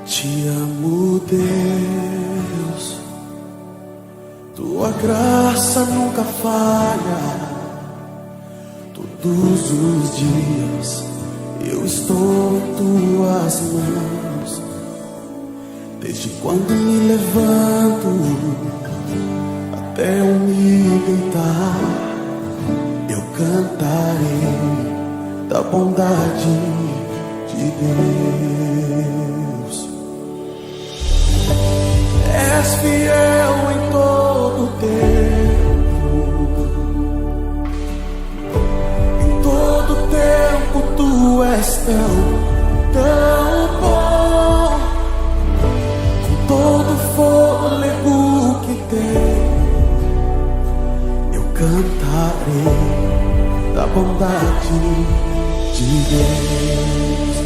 Te amo, Deus, tua graça nunca falha. Todos os dias eu estou em tuas mãos. Desde quando me levanto até eu me deitar, eu cantarei da bondade de Deus. És fiel em todo tempo, em todo tempo tu és tão bom. Com todo fôlego que tenho, eu cantarei da bondade de Deus.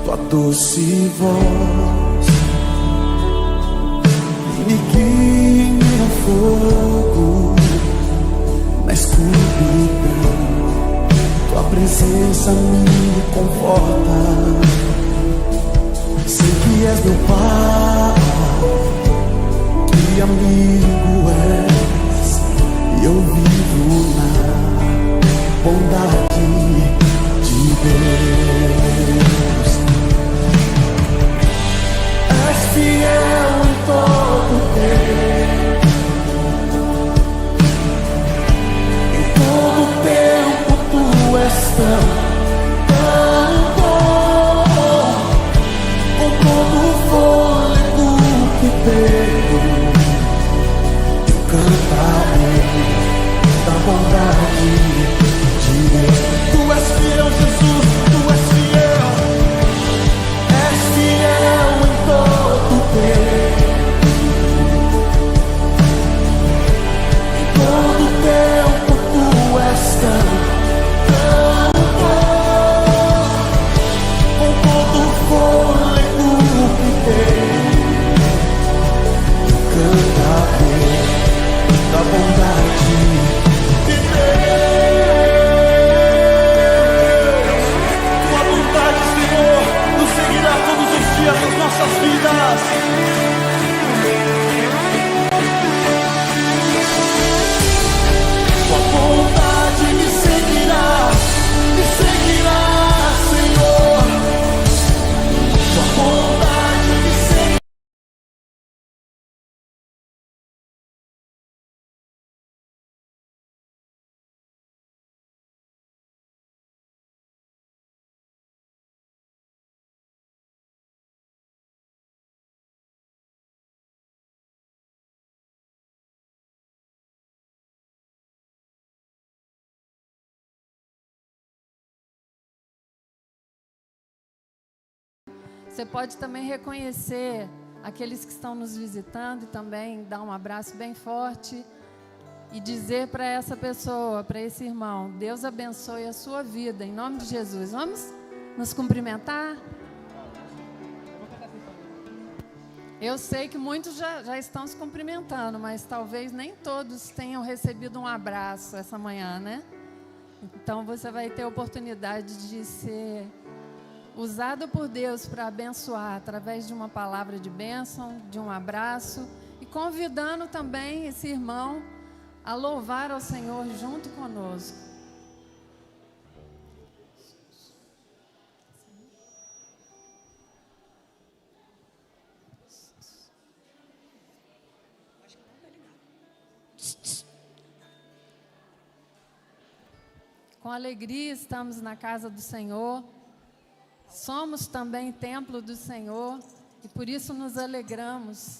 Tua doce voz me guia no fogo, na escuridão. Tua presença me conforta. Sei que és meu Pai, que amigo és, e eu vivo na bondade de Deus. És fiel em todo tempo, em todo tempo tu és tão bom. Com todo o fôlego que tenho, eu cantarei da bondade de Deus. Tu és fiel, Jesus, tu és fiel. És fiel em todo tempo, em todo tempo tu és tão bom. Com todo o fôlego que tenho, eu cantarei da bondade de Deus. Tua bondade, Senhor, nos seguirá todos os dias das nossas vidas. Tua bondade me seguirá, Senhor. Tua bondade me seguirá. Você pode também reconhecer aqueles que estão nos visitando e também dar um abraço bem forte e dizer para essa pessoa, para esse irmão: Deus abençoe a sua vida, em nome de Jesus. Vamos nos cumprimentar? Eu sei que muitos já estão se cumprimentando, mas talvez nem todos tenham recebido um abraço essa manhã, né? Então você vai ter a oportunidade de ser usado por Deus para abençoar através de uma palavra de bênção, de um abraço, e convidando também esse irmão a louvar ao Senhor junto conosco. Com alegria estamos na casa do Senhor. Somos também templo do Senhor e por isso nos alegramos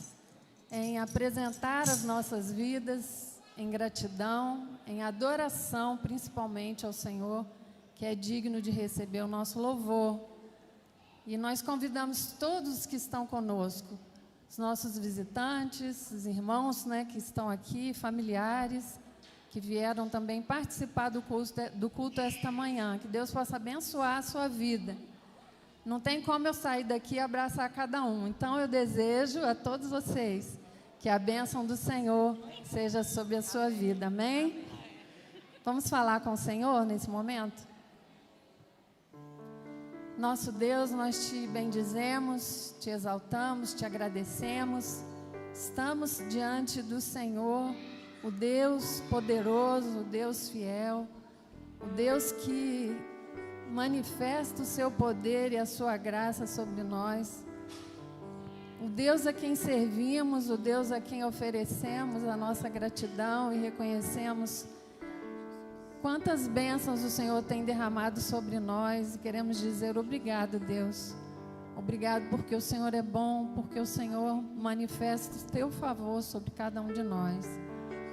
em apresentar as nossas vidas em gratidão, em adoração, principalmente ao Senhor, que é digno de receber o nosso louvor. E nós convidamos todos que estão conosco, os nossos visitantes, os irmãos, né, que estão aqui, familiares, que vieram também participar do culto esta manhã. Que Deus possa abençoar a sua vida. Não tem como eu sair daqui e abraçar cada um. Então, eu desejo a todos vocês que a bênção do Senhor seja sobre a sua vida. Amém? Vamos falar com o Senhor nesse momento? Nosso Deus, nós te bendizemos, te exaltamos, te agradecemos. Estamos diante do Senhor, o Deus poderoso, o Deus fiel, o Deus que manifesta o seu poder e a sua graça sobre nós. O Deus a quem servimos, o Deus a quem oferecemos a nossa gratidão e reconhecemos quantas bênçãos o Senhor tem derramado sobre nós. E queremos dizer obrigado, Deus. Obrigado porque o Senhor é bom, porque o Senhor manifesta o teu favor sobre cada um de nós.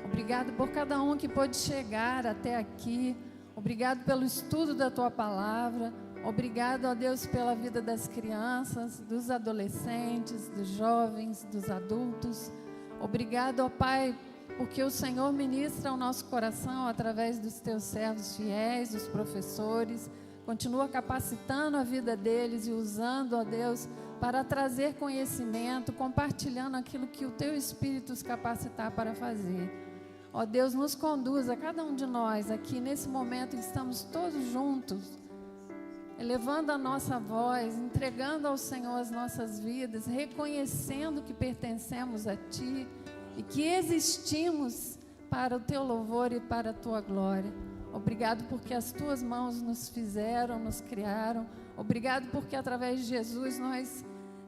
Obrigado por cada um que pôde chegar até aqui. Obrigado pelo estudo da tua palavra. Obrigado, ó Deus, pela vida das crianças, dos adolescentes, dos jovens, dos adultos. Obrigado, ó Pai, porque o Senhor ministra ao nosso coração através dos teus servos fiéis, dos professores. Continua capacitando a vida deles e usando, ó Deus, para trazer conhecimento, compartilhando aquilo que o teu Espírito os capacitar para fazer. Ó Deus, nos conduza, cada um de nós aqui nesse momento que estamos todos juntos, elevando a nossa voz, entregando ao Senhor as nossas vidas, reconhecendo que pertencemos a Ti e que existimos para o Teu louvor e para a Tua glória. Obrigado porque as Tuas mãos nos fizeram, nos criaram. Obrigado porque através de Jesus nós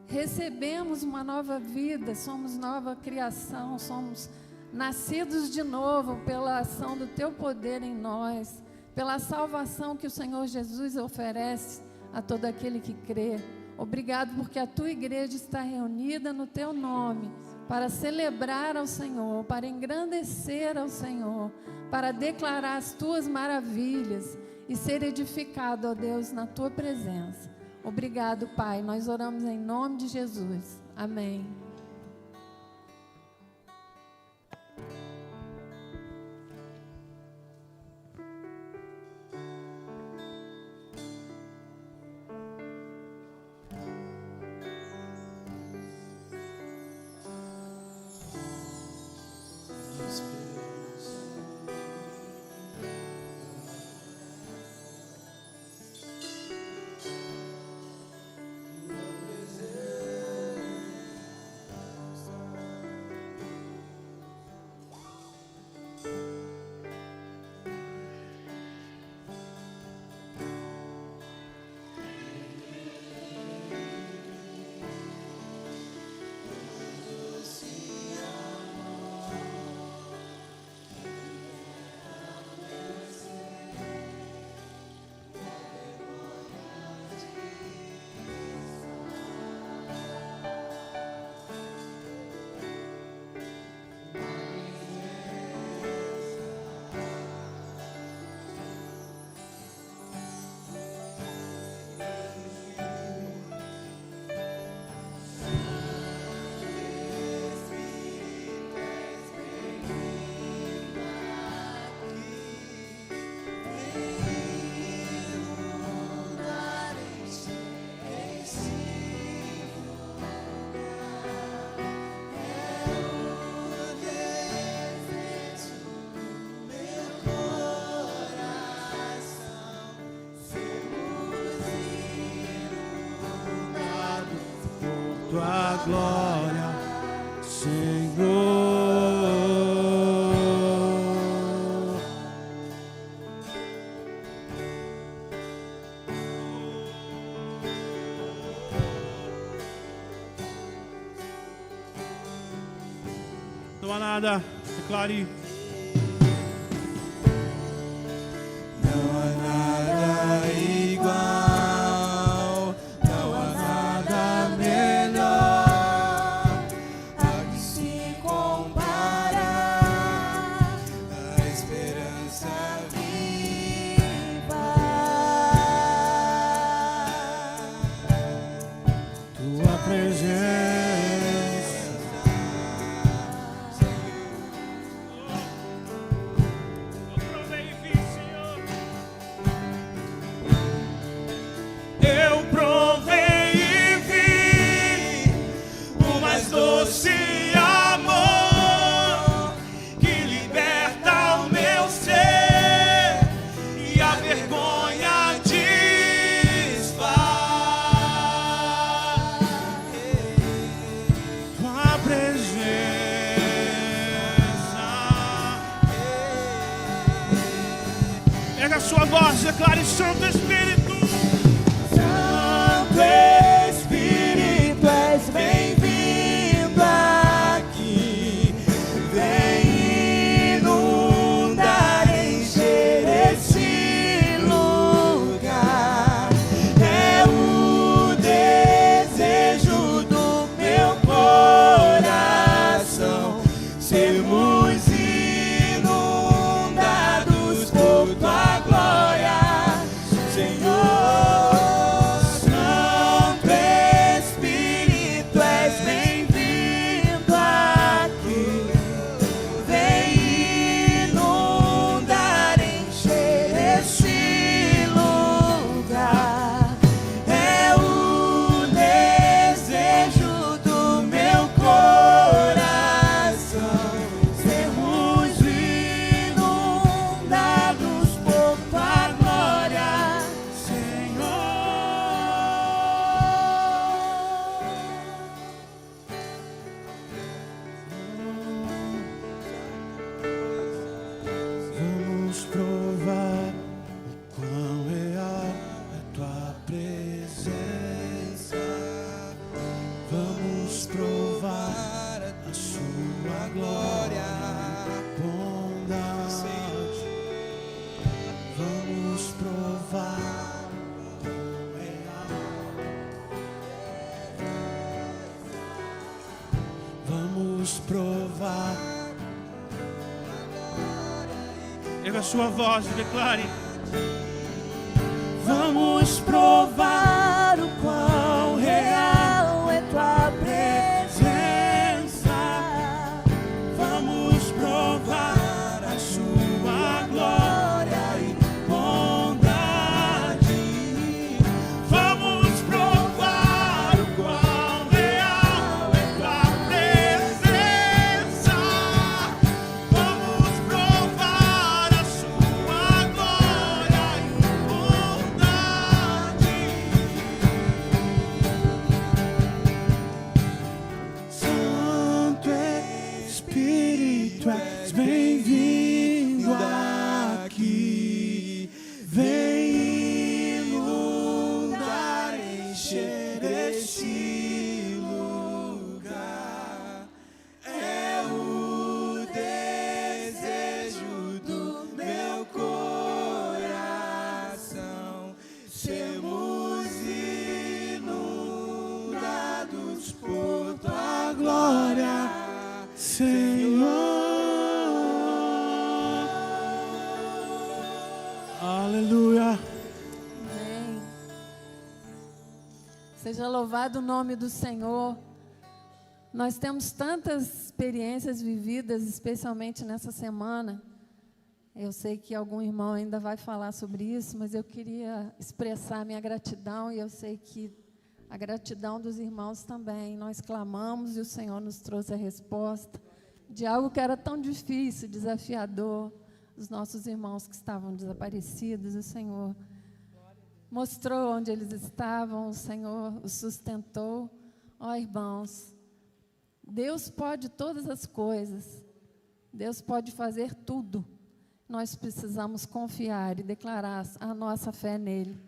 recebemos uma nova vida, somos nova criação, somos nascidos de novo pela ação do Teu poder em nós, pela salvação que o Senhor Jesus oferece a todo aquele que crê. Obrigado porque a Tua igreja está reunida no Teu nome, para celebrar ao Senhor, para engrandecer ao Senhor, para declarar as Tuas maravilhas e ser edificado, ó Deus, na Tua presença. Obrigado, Pai. Nós oramos em nome de Jesus. Amém. Tua glória, Senhor. Não há nada, declare. Não há nada igual, não há nada melhor a que se comparar, a esperança viva, tua presença. voz, declare: Santo Espírito. Santo Espírito, és bem-vindo aqui. Vem inundar, encher esse lugar. É o desejo do meu coração sermos inundados por tua glória, Senhor. Santo Espírito, és bem-vindo aqui. Vem inundar, encher esse lugar. É o desejo do meu coração sermos inundados por tua glória, Vamos provar o quão real é tua presença. Vamos provar a sua glória, bondade. Vamos provar o quão real. Vamos provar. Erga a sua voz e declare: vamos provar o quão real é tua presença. Vamos provar a sua glória e bondade. Vamos provar o quão real é tua presença. Vamos provar a sua glória e bondade. Santo Espírito, és bem-vindo aqui. Vem inundar, encher esse lugar. É o desejo do meu coração sermos inundados por tua glória, Senhor. aleluia. Amém. Seja louvado o nome do Senhor. Nós temos tantas experiências vividas, especialmente nessa semana. Eu sei que algum irmão ainda vai falar sobre isso, mas eu queria expressar minha gratidão, e eu sei que a gratidão dos irmãos também. Nós clamamos e o Senhor nos trouxe a resposta de algo que era tão difícil, desafiador. Os nossos irmãos que estavam desaparecidos, o Senhor mostrou onde eles estavam, o Senhor os sustentou. Ó, irmãos, Deus pode todas as coisas, Deus pode fazer tudo. Nós precisamos confiar e declarar a nossa fé nele.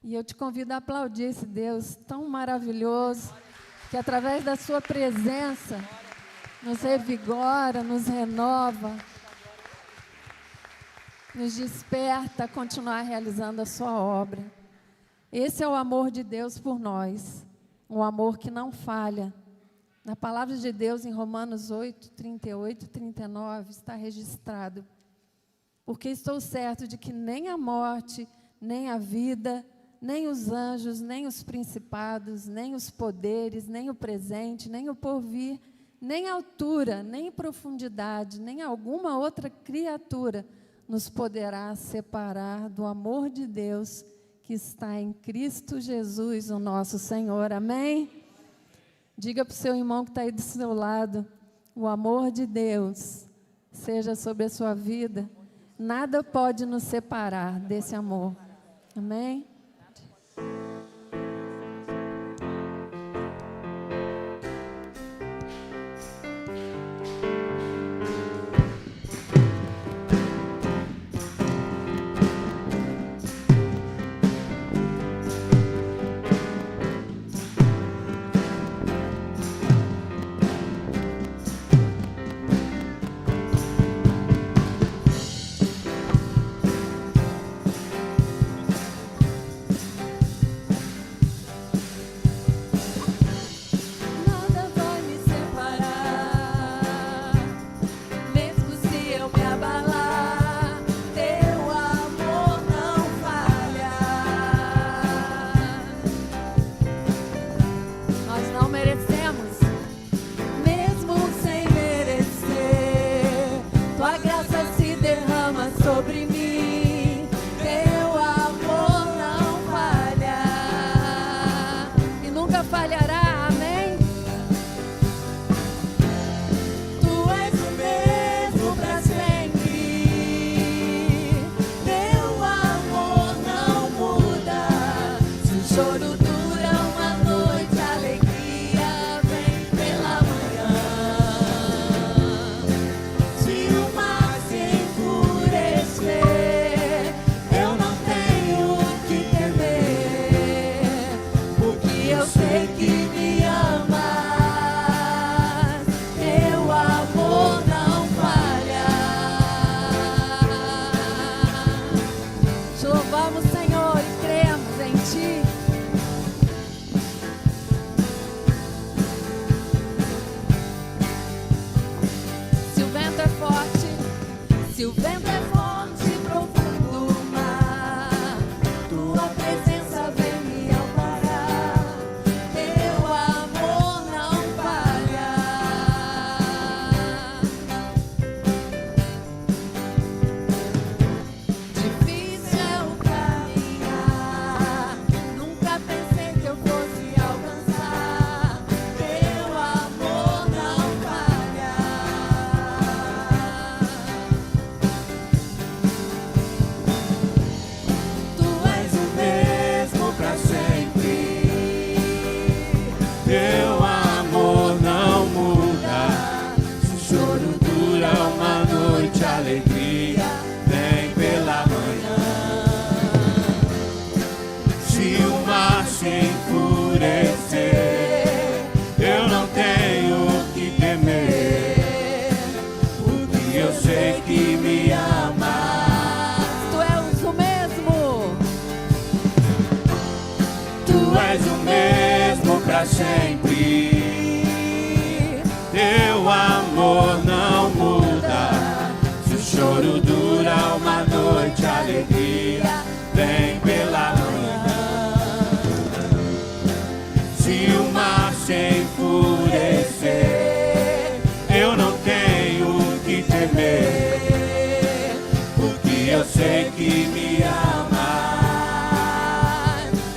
E eu te convido a aplaudir esse Deus tão maravilhoso, que através da sua presença nos revigora, nos renova, nos desperta a continuar realizando a sua obra. Esse é o amor de Deus por nós, um amor que não falha. Na palavra de Deus, em Romanos 8, 38 e 39, está registrado: porque estou certo de que nem a morte, nem a vida, nem os anjos, nem os principados, nem os poderes, nem o presente, nem o porvir, nem a altura, nem profundidade, nem alguma outra criatura nos poderá separar do amor de Deus que está em Cristo Jesus, o nosso Senhor. Amém? Diga para o seu irmão que está aí do seu lado: o amor de Deus seja sobre a sua vida. Nada pode nos separar desse amor. Amém? louvamos, Senhor, e cremos em Ti. Se o vento é forte, se o vento é forte, profundo mar, Tua presença vem me amparar, Teu amor não falha. Difícil é o caminhar, nunca pensei que eu fosse alcançar, Teu amor não falha. Tu és o mesmo pra sempre, Teu amor não muda. Se o choro dura uma noite, a alegria vem pela manhã. Se o mar se enfurecer, eu não tenho o que temer, porque eu sei que me ama. Tu és o mesmo. Tu és o mesmo pra sempre. Teu amor não muda. Se o choro dura uma noite, a alegria vem pela manhã. Se o mar se enfurecer, eu não tenho o que temer, porque eu sei que me ama.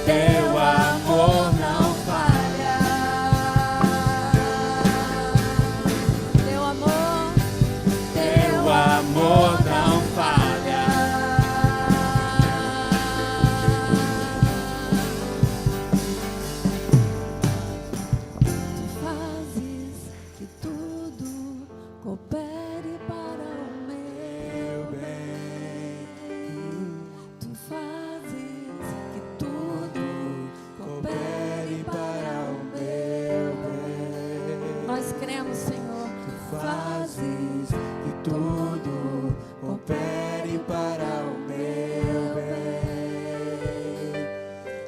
Teu amor não falha. Teu amor, Teu amor não falha. Tu fazes que tudo coopere para o meu bem. Tu fazes que tudo coopere para o meu bem. Nós cremos, Senhor. Tu fazes que tudo coopere para o meu bem.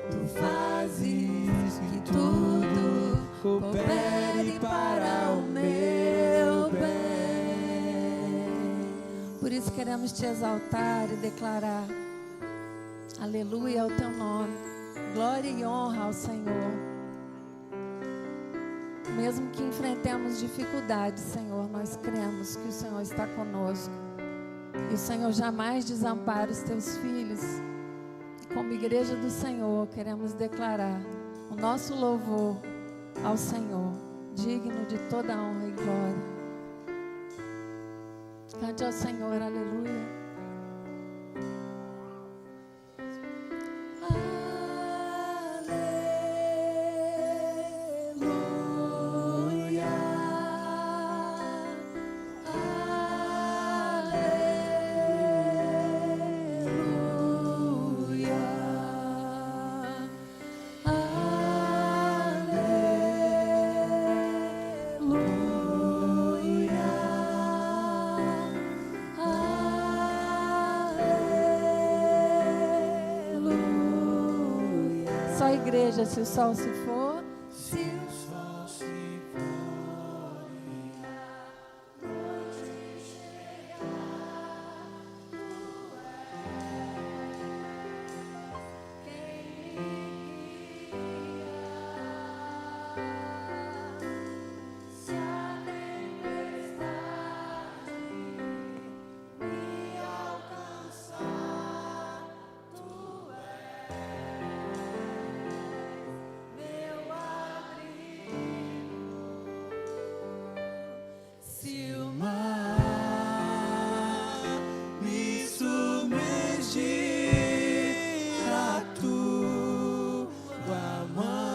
Tu fazes que tudo coopere para o meu bem. Por isso queremos te exaltar e declarar aleluia ao teu nome, glória e honra ao Senhor. Mesmo que enfrentemos dificuldades, Senhor, nós cremos que o Senhor está conosco. E o Senhor jamais desampara os teus filhos. Como igreja do Senhor, queremos declarar o nosso louvor ao Senhor, digno de toda honra e glória. Cante ao Senhor, aleluia. Só a igreja, se o sol se for, se o Sol se for e a noite chegar, tu és quem me guia. Se a tempestade me alcançar, tu meu abrigo. Se o mar me submergir, a tua mão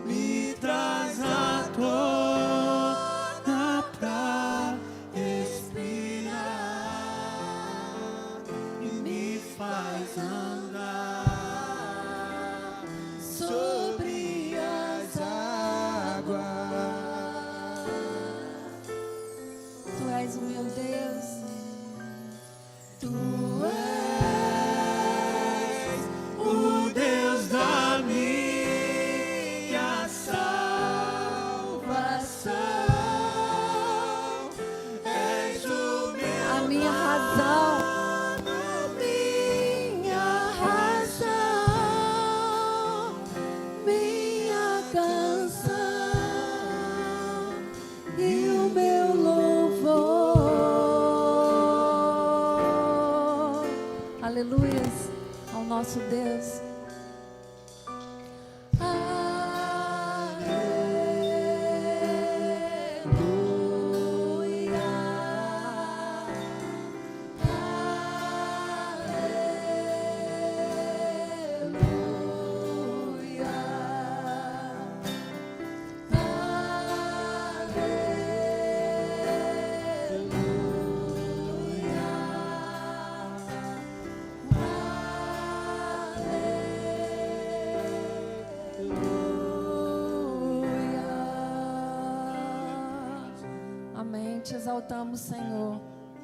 me traz à tona pra respirar e me faz andar sobre as águas. Tu és o meu Deus. Tu és Aleluias ao nosso Deus. Amém. Te exaltamos, Senhor.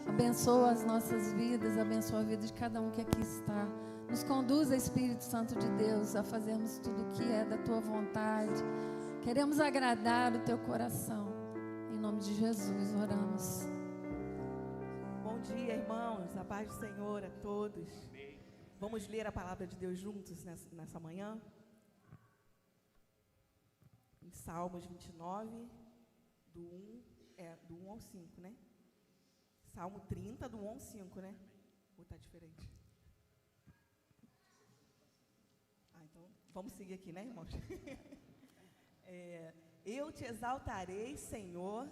Abençoa as nossas vidas, abençoa a vida de cada um que aqui está. Nos conduza, Espírito Santo de Deus, a fazermos tudo o que é da Tua vontade. Queremos agradar o Teu coração. Em nome de Jesus, oramos. Bom dia, irmãos. A paz do Senhor a todos. Vamos ler a palavra de Deus juntos nessa manhã? Em Salmos 29, do 1 ao 5, né? Salmo 30, do 1 ao 5, né? Ou está diferente? Então, vamos seguir aqui, né, irmãos? Eu te exaltarei, Senhor,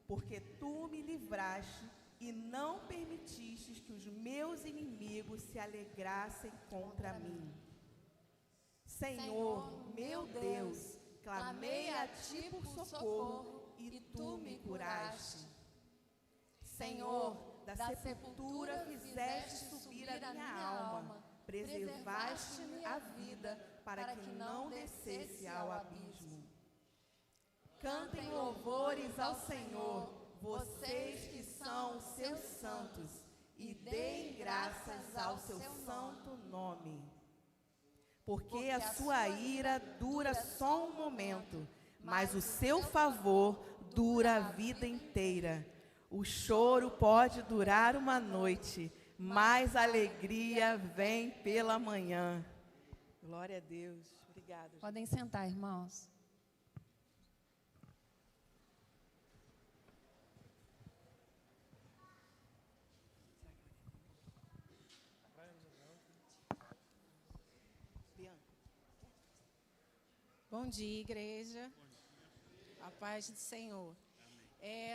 porque Tu me livraste e não permitiste que os meus inimigos se alegrassem contra mim. Senhor, meu Deus, clamei a Ti por socorro e Tu me curaste. Senhor, da sepultura fizeste subir a minha alma, preservaste-me a vida para que não descesse ao abismo. Cantem louvores ao Senhor, vocês que são os seus santos, e deem graças ao seu santo nome. Porque a sua ira dura só um momento, mas o seu favor dura a vida inteira. O choro pode durar uma noite, mas a alegria vem pela manhã. Glória a Deus. Obrigada. Podem sentar, irmãos. Bom dia, igreja. A paz do Senhor.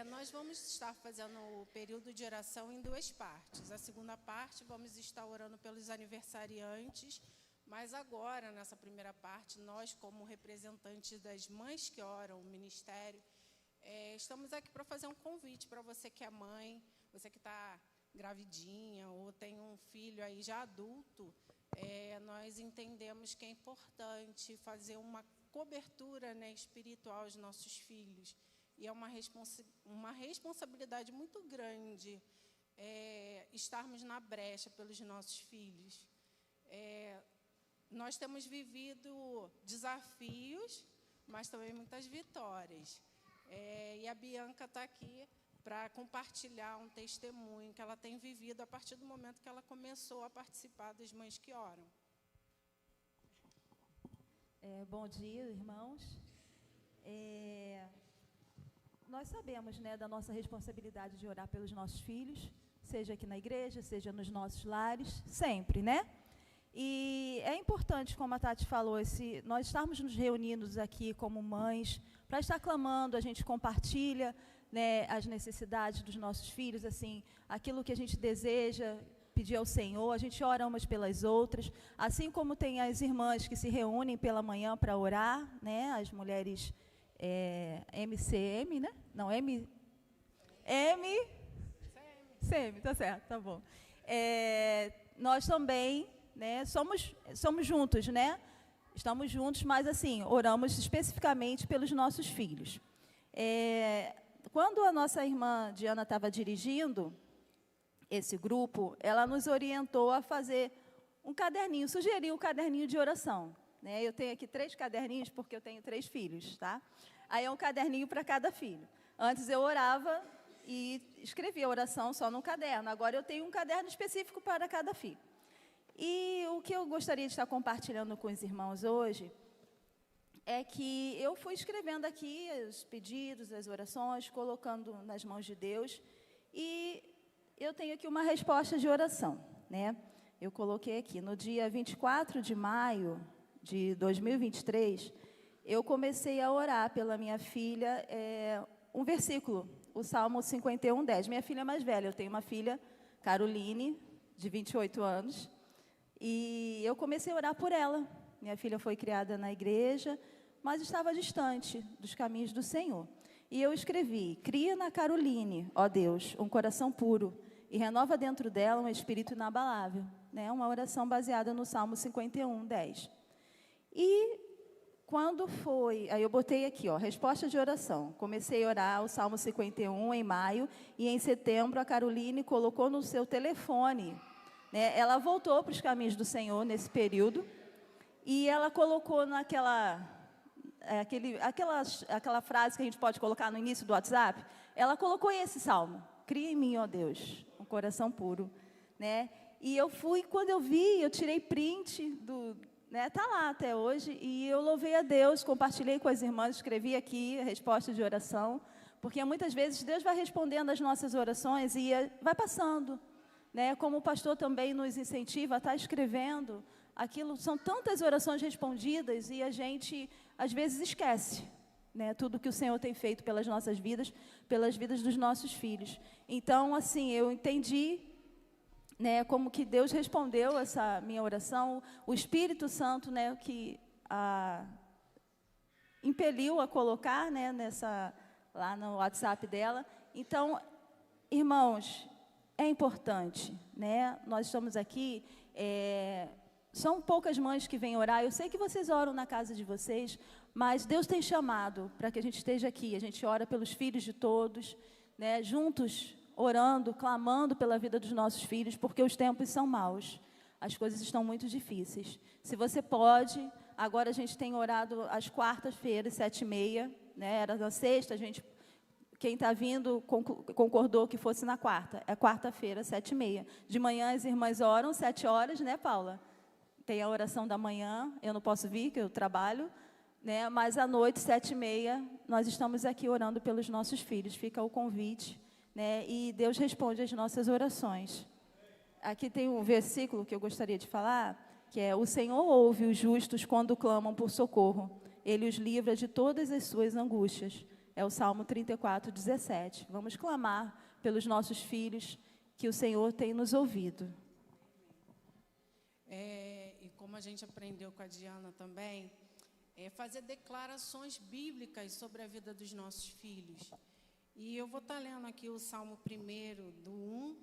Nós vamos estar fazendo o período de oração em duas partes. A segunda parte, vamos estar orando pelos aniversariantes, mas agora, nessa primeira parte, nós, como representantes das mães que oram, o ministério, estamos aqui para fazer um convite para você que é mãe, você que está gravidinha ou tem um filho aí já adulto. Nós entendemos que é importante fazer uma cobertura, né, espiritual aos nossos filhos. E é uma responsabilidade muito grande estarmos na brecha pelos nossos filhos. Nós temos vivido desafios, mas também muitas vitórias. E a Bianca está aqui para compartilhar um testemunho que ela tem vivido a partir do momento que ela começou a participar das Mães que Oram. Bom dia, irmãos. Nós sabemos, né, da nossa responsabilidade de orar pelos nossos filhos, seja aqui na igreja, seja nos nossos lares, sempre, né? E é importante, como a Tati falou, nós estarmos nos reunindo aqui como mães, para estar clamando, a gente compartilha, né, as necessidades dos nossos filhos, assim, aquilo que a gente deseja pedir ao Senhor, a gente ora umas pelas outras, assim como tem as irmãs que se reúnem pela manhã para orar, né, as mulheres MCM, né? Não, CM, tá certo, tá bom. Nós também, né, somos juntos, né? Estamos juntos, mas assim, oramos especificamente pelos nossos filhos. Quando a nossa irmã Diana estava dirigindo esse grupo, ela nos orientou a fazer um caderninho, sugeriu um caderninho de oração. Né? Eu tenho aqui 3 caderninhos, porque eu tenho 3 filhos, tá? Aí é um caderninho para cada filho. Antes eu orava e escrevia a oração só no caderno. Agora eu tenho um caderno específico para cada filho. E o que eu gostaria de estar compartilhando com os irmãos hoje é que eu fui escrevendo aqui os pedidos, as orações, colocando nas mãos de Deus. E eu tenho aqui uma resposta de oração, né? eu coloquei aqui, no dia 24 de maio de 2023, eu comecei a orar pela minha filha, um versículo, o Salmo 51, 10. Minha filha é mais velha, eu tenho uma filha, Caroline, de 28 anos, e eu comecei a orar por ela. Minha filha foi criada na igreja, mas estava distante dos caminhos do Senhor. E eu escrevi: cria na Caroline, ó Deus, um coração puro, e renova dentro dela um espírito inabalável. Né? Uma oração baseada no Salmo 51, 10. E quando foi, aí eu botei aqui, ó, resposta de oração. Comecei a orar o Salmo 51 em maio, e em setembro a Caroline colocou no seu telefone, né? Ela voltou para os caminhos do Senhor nesse período, e ela colocou naquela, aquela frase que a gente pode colocar no início do WhatsApp, ela colocou esse salmo: cria em mim, ó Deus, um coração puro, né? E eu fui, quando eu vi, eu tirei print do, né, tá lá até hoje, e eu louvei a Deus, compartilhei com as irmãs, escrevi aqui a resposta de oração, porque muitas vezes Deus vai respondendo as nossas orações e vai passando, né? Como o pastor também nos incentiva a estar escrevendo aquilo, são tantas orações respondidas e a gente às vezes esquece, né, tudo que o Senhor tem feito pelas nossas vidas, pelas vidas dos nossos filhos. Então, assim, eu entendi, né, como que Deus respondeu essa minha oração, o Espírito Santo, né, que impeliu a colocar, né, lá no WhatsApp dela. Então, irmãos, é importante, né? Nós estamos aqui, são poucas mães que vêm orar. Eu sei que vocês oram na casa de vocês, mas Deus tem chamado para que a gente esteja aqui. A gente ora pelos filhos de todos, né, juntos, orando, clamando pela vida dos nossos filhos, porque os tempos são maus, as coisas estão muito difíceis. Se você pode, agora a gente tem orado às quartas-feiras, 7h30, né? Era na sexta, quem está vindo concordou que fosse na quarta. É quarta-feira, 7h30. De manhã as irmãs oram 7 horas, né, Paula? Tem a oração da manhã, eu não posso vir, que eu trabalho, né? Mas à noite, 7h30, nós estamos aqui orando pelos nossos filhos. Fica o convite, né? E Deus responde às nossas orações. Aqui tem um versículo que eu gostaria de falar, que é: o Senhor ouve os justos quando clamam por socorro. Ele os livra de todas as suas angústias. É o Salmo 34, 17. Vamos clamar pelos nossos filhos, que o Senhor tem nos ouvido. E como a gente aprendeu com a Diana também, fazer declarações bíblicas sobre a vida dos nossos filhos. E eu vou estar lendo aqui o Salmo 1, do 1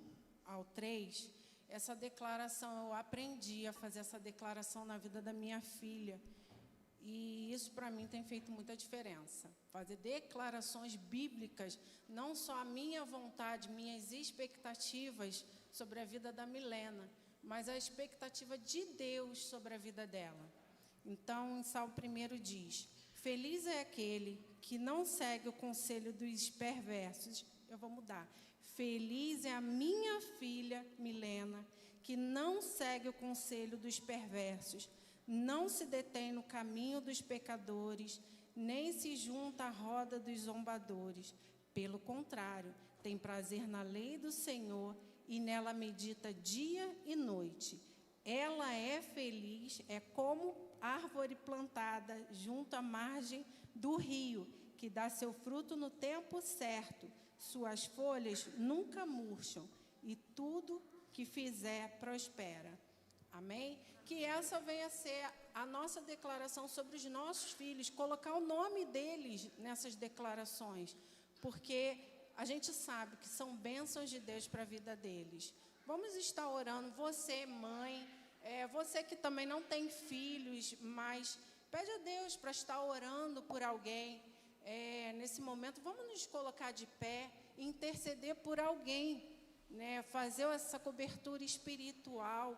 ao 3. Essa declaração, eu aprendi a fazer essa declaração na vida da minha filha. E isso, para mim, tem feito muita diferença. Fazer declarações bíblicas, não só a minha vontade, minhas expectativas sobre a vida da Milena, mas a expectativa de Deus sobre a vida dela. Então, em Salmo 1 diz: feliz é aquele que não segue o conselho dos perversos. Eu vou mudar. Feliz é a minha filha Milena, que não segue o conselho dos perversos, não se detém no caminho dos pecadores, nem se junta à roda dos zombadores. Pelo contrário, tem prazer na lei do Senhor e nela medita dia e noite. Ela é feliz, é como árvore plantada junto à margem do rio, que dá seu fruto no tempo certo. Suas folhas nunca murcham e tudo que fizer prospera. Amém? Que essa venha a ser a nossa declaração sobre os nossos filhos, colocar o nome deles nessas declarações, porque a gente sabe que são bênçãos de Deus para a vida deles. Vamos estar orando, você, mãe, você que também não tem filhos, mas pede a Deus para estar orando por alguém. Nesse momento, vamos nos colocar de pé e interceder por alguém, né? Fazer essa cobertura espiritual.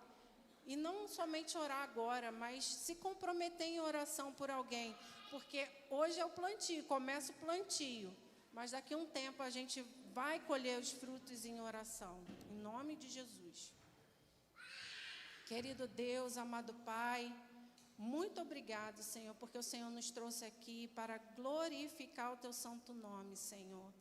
E não somente orar agora, mas se comprometer em oração por alguém. Porque hoje é o plantio, começa o plantio. Mas daqui a um tempo a gente vai colher os frutos em oração. Em nome de Jesus. Querido Deus, amado Pai, muito obrigado, Senhor, porque o Senhor nos trouxe aqui para glorificar o Teu santo nome, Senhor.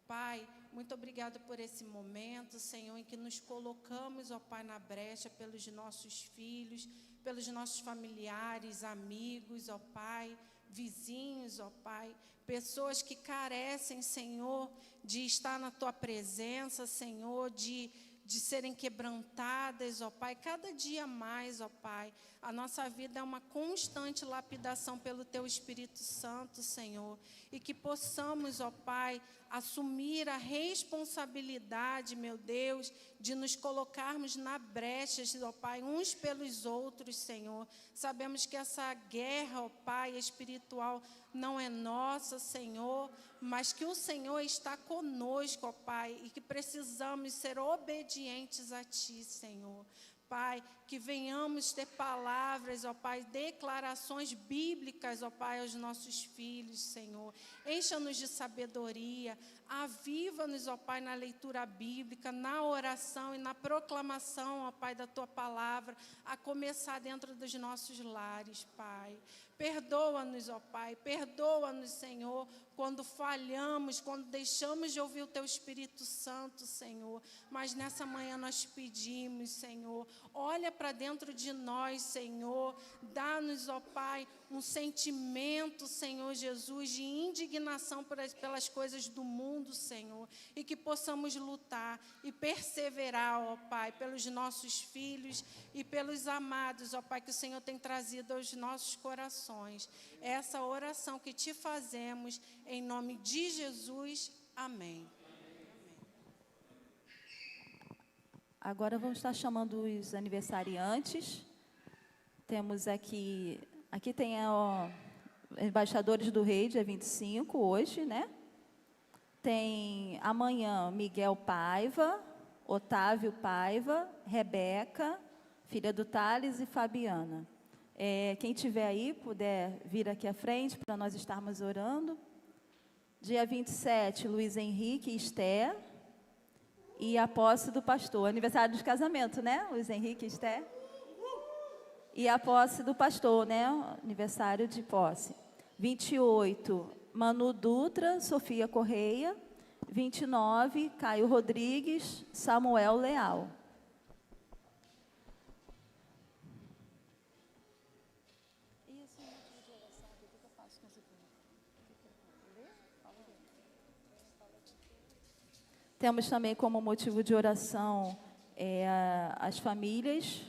Pai, muito obrigado por esse momento, Senhor, em que nos colocamos, ó Pai, na brecha pelos nossos filhos, pelos nossos familiares, amigos, ó Pai, vizinhos, ó Pai, pessoas que carecem, Senhor, de estar na Tua presença, Senhor, de serem quebrantadas, ó Pai, cada dia mais, ó Pai. A nossa vida é uma constante lapidação pelo Teu Espírito Santo, Senhor, e que possamos, ó Pai, assumir a responsabilidade, meu Deus, de nos colocarmos na brecha, ó Pai, uns pelos outros, Senhor. Sabemos que essa guerra, ó Pai, espiritual não é nossa, Senhor, mas que o Senhor está conosco, ó Pai, e que precisamos ser obedientes a Ti, Senhor. Pai, que venhamos ter palavras, ó Pai, declarações bíblicas, ó Pai, aos nossos filhos, Senhor. Encha-nos de sabedoria, aviva-nos, ó Pai, na leitura bíblica, na oração e na proclamação, ó Pai, da Tua palavra, a começar dentro dos nossos lares, Pai. Perdoa-nos, ó Pai, perdoa-nos, Senhor, quando falhamos, quando deixamos de ouvir o Teu Espírito Santo, Senhor. Mas nessa manhã nós pedimos, Senhor, olha para dentro de nós, Senhor, dá-nos, ó Pai, um sentimento, Senhor Jesus, de indignação pelas coisas do mundo, Senhor, e que possamos lutar e perseverar, ó Pai, pelos nossos filhos e pelos amados, ó Pai, que o Senhor tem trazido aos nossos corações. Essa oração que Te fazemos, em nome de Jesus, amém. Agora vamos estar chamando os aniversariantes. Temos aqui tem embaixadores do Rei, dia 25, hoje, né? Tem amanhã Miguel Paiva, Otávio Paiva, Rebeca, filha do Thales, e Fabiana. Quem tiver aí, puder vir aqui à frente para nós estarmos orando. Dia 27, Luiz Henrique e Esté. E a posse do pastor. Aniversário de casamento, né? Luiz Henrique e Esté. E a posse do pastor, né? Aniversário de posse. 28, Manu Dutra, Sofia Correia. 29, Caio Rodrigues, Samuel Leal. Temos também como motivo de oração as famílias,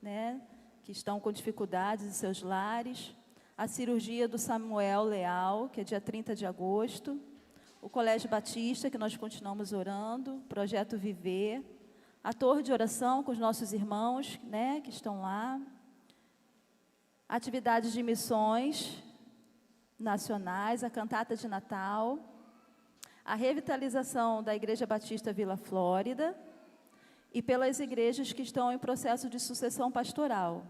né, que estão com dificuldades em seus lares, a cirurgia do Samuel Leal, que é dia 30 de agosto, o Colégio Batista, que nós continuamos orando, Projeto Viver, a torre de oração com os nossos irmãos, né, que estão lá, atividades de missões nacionais, a cantata de Natal, a revitalização da Igreja Batista Vila Flórida e pelas igrejas que estão em processo de sucessão pastoral,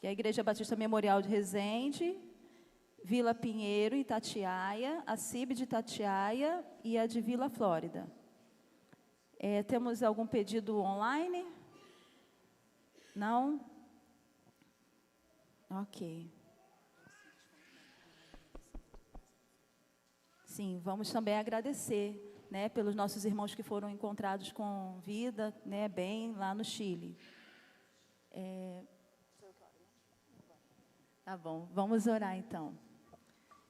que é a Igreja Batista Memorial de Resende, Vila Pinheiro, Itatiaia, a CIB de Itatiaia e a de Vila Flórida. Temos algum pedido online? Não? Ok. Sim, vamos também agradecer, né, pelos nossos irmãos que foram encontrados com vida, né, bem, lá no Chile. Tá bom, vamos orar então.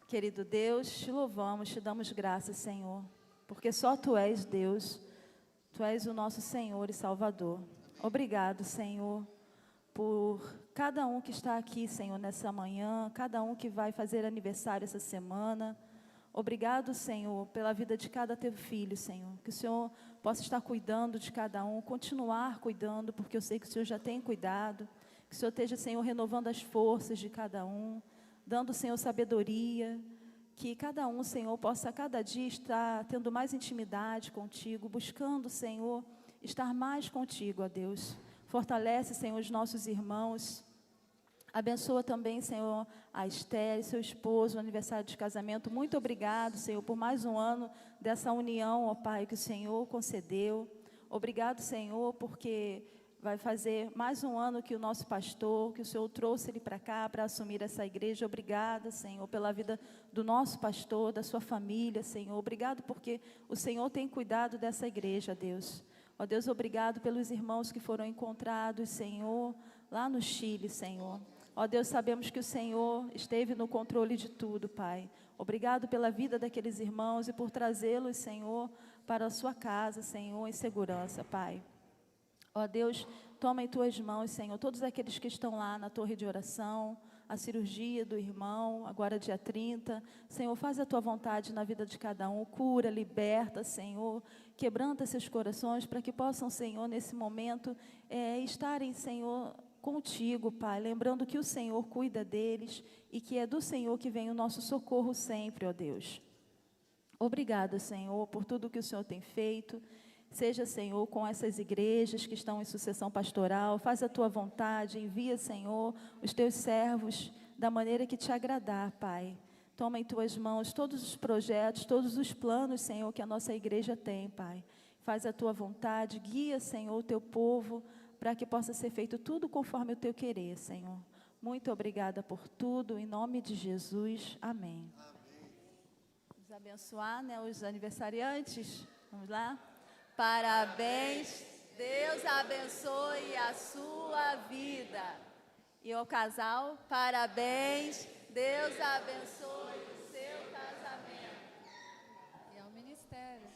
Querido Deus, te louvamos, te damos graças, Senhor, porque só Tu és Deus, Tu és o nosso Senhor e Salvador. Obrigado, Senhor, por cada um que está aqui, Senhor, nessa manhã, cada um que vai fazer aniversário essa semana. Obrigado, Senhor, pela vida de cada Teu filho, Senhor. Que o Senhor possa estar cuidando de cada um, continuar cuidando, porque eu sei que o Senhor já tem cuidado. Que o Senhor esteja, Senhor, renovando as forças de cada um, dando, Senhor, sabedoria. Que cada um, Senhor, possa a cada dia estar tendo mais intimidade contigo, buscando, Senhor, estar mais contigo, ó Deus. Fortalece, Senhor, os nossos irmãos. Abençoa também, Senhor, a Esther e seu esposo, no aniversário de casamento. Muito obrigado, Senhor, por mais um ano dessa união, ó Pai, que o Senhor concedeu. Obrigado, Senhor, porque vai fazer mais um ano que o nosso pastor, que o Senhor trouxe ele para cá para assumir essa igreja. Obrigada, Senhor, pela vida do nosso pastor, da sua família, Senhor. Obrigado porque o Senhor tem cuidado dessa igreja, Deus. Ó Deus, obrigado pelos irmãos que foram encontrados, Senhor, lá no Chile, Senhor. Ó Deus, sabemos que o Senhor esteve no controle de tudo, Pai. Obrigado pela vida daqueles irmãos e por trazê-los, Senhor, para a sua casa, Senhor, em segurança, Pai. Ó Deus, toma em tuas mãos, Senhor, todos aqueles que estão lá na torre de oração, a cirurgia do irmão, agora dia 30. Senhor, faz a tua vontade na vida de cada um, cura, liberta, Senhor, quebranta seus corações para que possam, Senhor, nesse momento, estarem, Senhor, contigo, Pai, lembrando que o Senhor cuida deles e que é do Senhor que vem o nosso socorro sempre, ó Deus. Obrigada, Senhor, por tudo que o Senhor tem feito. Seja, Senhor, com essas igrejas que estão em sucessão pastoral, faz a tua vontade, envia, Senhor, os teus servos da maneira que te agradar, Pai. Toma em tuas mãos todos os projetos, todos os planos, Senhor, que a nossa igreja tem, Pai. Faz a tua vontade, guia, Senhor, o teu povo, para que possa ser feito tudo conforme o teu querer, Senhor. Muito obrigada por tudo, em nome de Jesus, amém. Vamos abençoar, né, os aniversariantes, vamos lá? Parabéns, Deus abençoe a sua vida. E ao casal, parabéns, Deus abençoe o seu casamento. E ao ministério.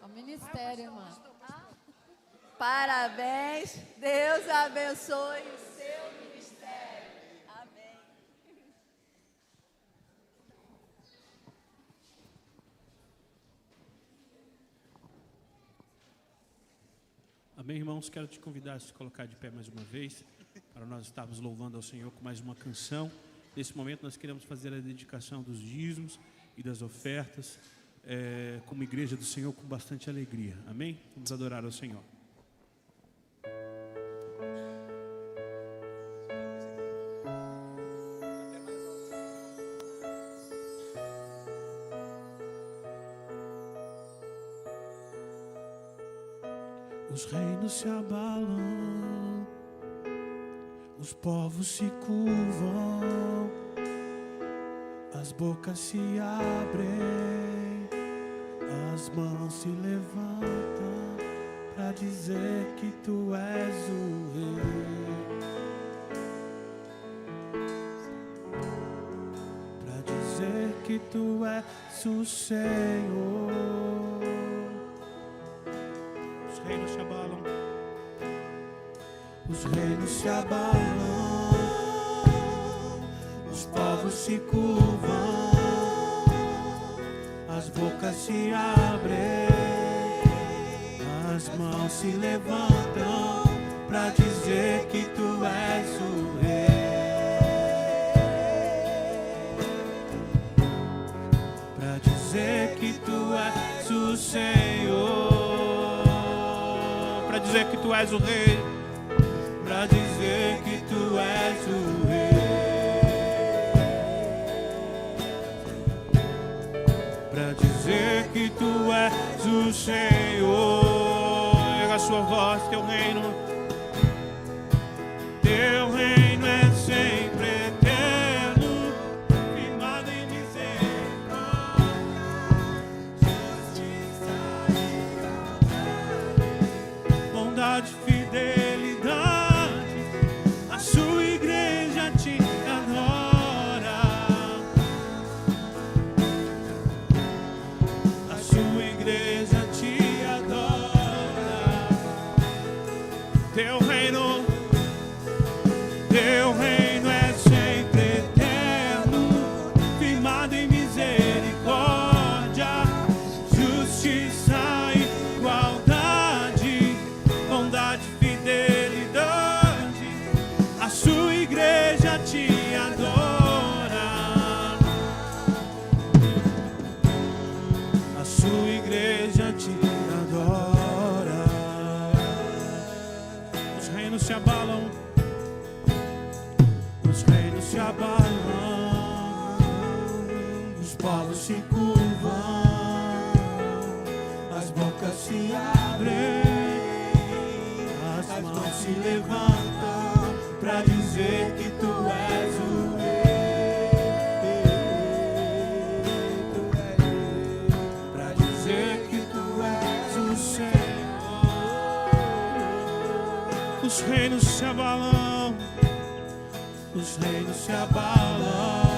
Ao ministério, irmã. Parabéns, Deus abençoe o seu ministério. Amém. Amém, irmãos? Quero te convidar a se colocar de pé mais uma vez, para nós estarmos louvando ao Senhor com mais uma canção. Nesse momento nós queremos fazer a dedicação dos dízimos e das ofertas, como igreja do Senhor, com bastante alegria. Amém? Vamos adorar ao Senhor. Os reinos se abalam, os povos se curvam, as bocas se abrem, as mãos se levantam para dizer que tu és o Rei, para dizer que tu és o Senhor. Os reinos se abalam, os reinos se abalam, os povos se curvam, as bocas se abrem, as mãos se levantam para dizer que tu és o Rei, para dizer que tu és o Senhor. Para dizer que tu és o Rei, para dizer que tu és o Rei, para dizer que tu és o Senhor. Erga a sua voz, teu reino é sempre eterno, firmado em misericórdia, justiça e bondade, fidelidade, a sua igreja te adora, a sua igreja te adora. Teu reino é sempre eterno, firmado em misericórdia, justiça e igualdade, bondade, fidelidade, a sua igreja te adora, a sua igreja te adora. Os reinos se abalam, os reinos se abalam, os povos se curvam, as bocas se abrem, as mãos levantam para dizer que tu és o rei, para dizer que tu és o Senhor. Os reinos se abalam, os reinos se abalam,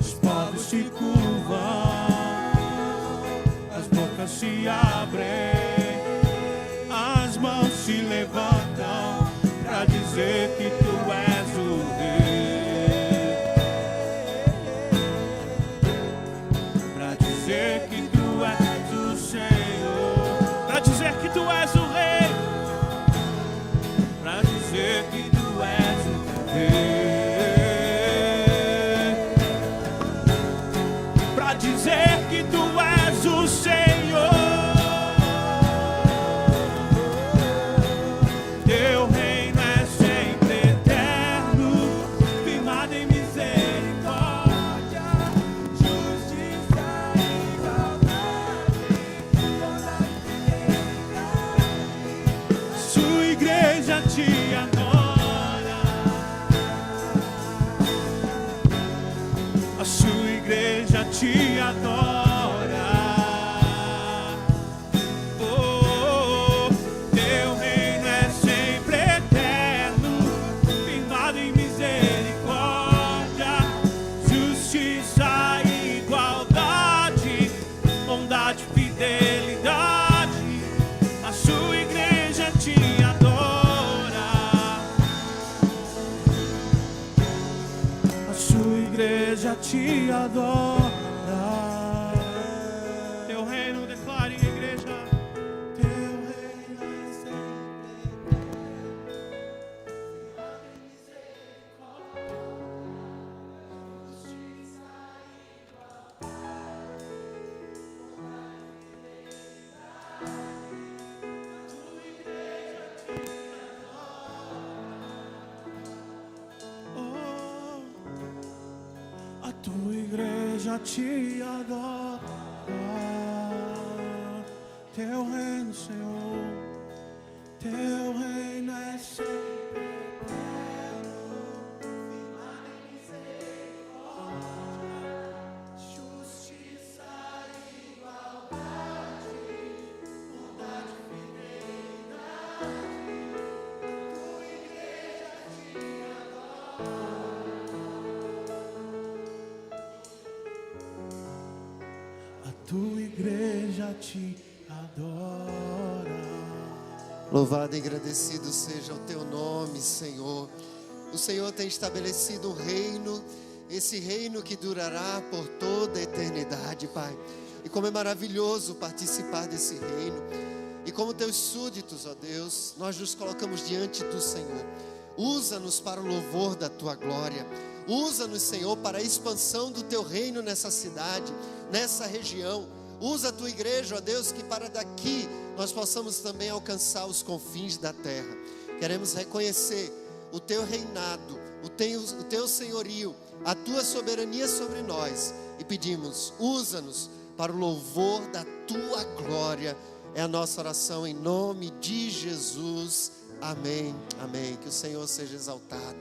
os povos se curvam, as bocas se abrem, as mãos se levantam para dizer que tu és o rei, para dizer que tu és o Senhor, para dizer que tu és o rei, para dizer que tu és o rei, para dizer que tu és o Senhor. Teu reino é sempre eterno, firmado em misericórdia, justiça e igualdade, bondade e fidelidade. Sua igreja te adora, a sua igreja te adora. Oh, teu reino é sempre eterno, firmado em misericórdia, justiça e igualdade, bondade e fidelidade. A sua igreja te adora, a sua igreja te adora. Teu reino, declare, igreja. Teu reino é sempre a tua igreja te adora. Teu reino, Senhor, teu reino é sempre eterno, firmado em misericórdia, justiça e igualdade, bondade e fidelidade. Tua igreja te adora. A tua igreja te adora. Louvado e agradecido seja o teu nome, Senhor. O Senhor tem estabelecido um reino, esse reino que durará por toda a eternidade, Pai. E como é maravilhoso participar desse reino. E como teus súditos, ó Deus, nós nos colocamos diante do Senhor. Usa-nos para o louvor da tua glória. Usa-nos, Senhor, para a expansão do teu reino nessa cidade, nessa região. Usa a tua igreja, ó Deus, que para daqui nós possamos também alcançar os confins da terra. Queremos reconhecer o teu reinado, o teu senhorio, a tua soberania sobre nós. E pedimos, usa-nos para o louvor da tua glória. É a nossa oração em nome de Jesus. Amém, amém. Que o Senhor seja exaltado.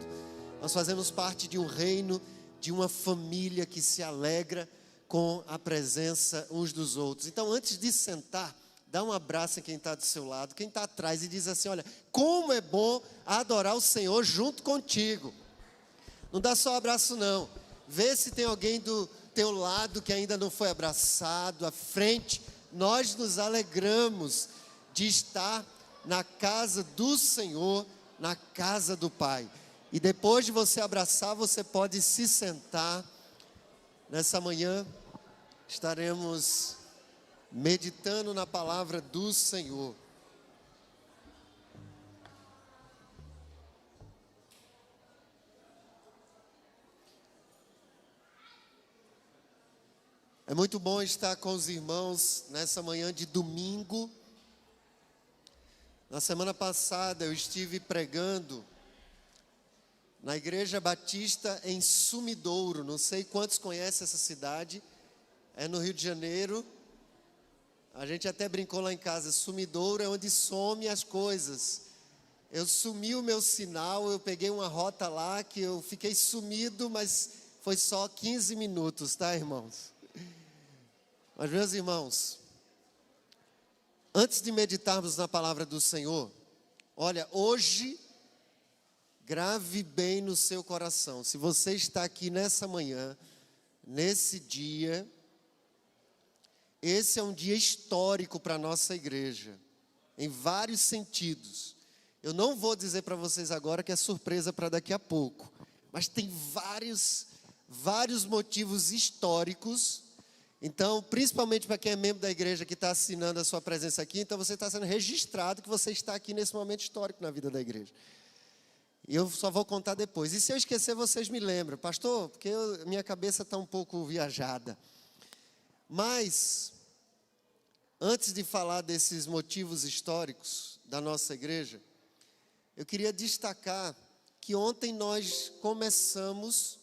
Nós fazemos parte de um reino, de uma família que se alegra com a presença uns dos outros. Então, antes de sentar, dá um abraço em quem está do seu lado, quem está atrás, e diz assim: olha, como é bom adorar o Senhor junto contigo. Não dá só abraço não. Vê se tem alguém do teu lado que ainda não foi abraçado, à frente. Nós nos alegramos de estar na casa do Senhor, na casa do Pai. E depois de você abraçar, você pode se sentar. Nessa manhã estaremos meditando na palavra do Senhor. É muito bom estar com os irmãos nessa manhã de domingo. Na semana passada eu estive pregando na Igreja Batista em Sumidouro. Não sei quantos conhecem essa cidade. É no Rio de Janeiro. A gente até brincou lá em casa. Sumidouro é onde some as coisas. Eu sumi o meu sinal, eu peguei uma rota lá que eu fiquei sumido, mas foi só 15 minutos, tá, irmãos? Mas, meus irmãos, antes de meditarmos na palavra do Senhor, olha, hoje, grave bem no seu coração. Se você está aqui nessa manhã, nesse dia, esse é um dia histórico para a nossa igreja, em vários sentidos. Eu não vou dizer para vocês agora que é surpresa para daqui a pouco, mas tem vários motivos históricos. Então, principalmente para quem é membro da igreja que está assinando a sua presença aqui, então você está sendo registrado que você está aqui nesse momento histórico na vida da igreja. E eu só vou contar depois. E se eu esquecer, vocês me lembram. Pastor, porque minha cabeça está um pouco viajada. Mas, antes de falar desses motivos históricos da nossa igreja, eu queria destacar que ontem nós começamos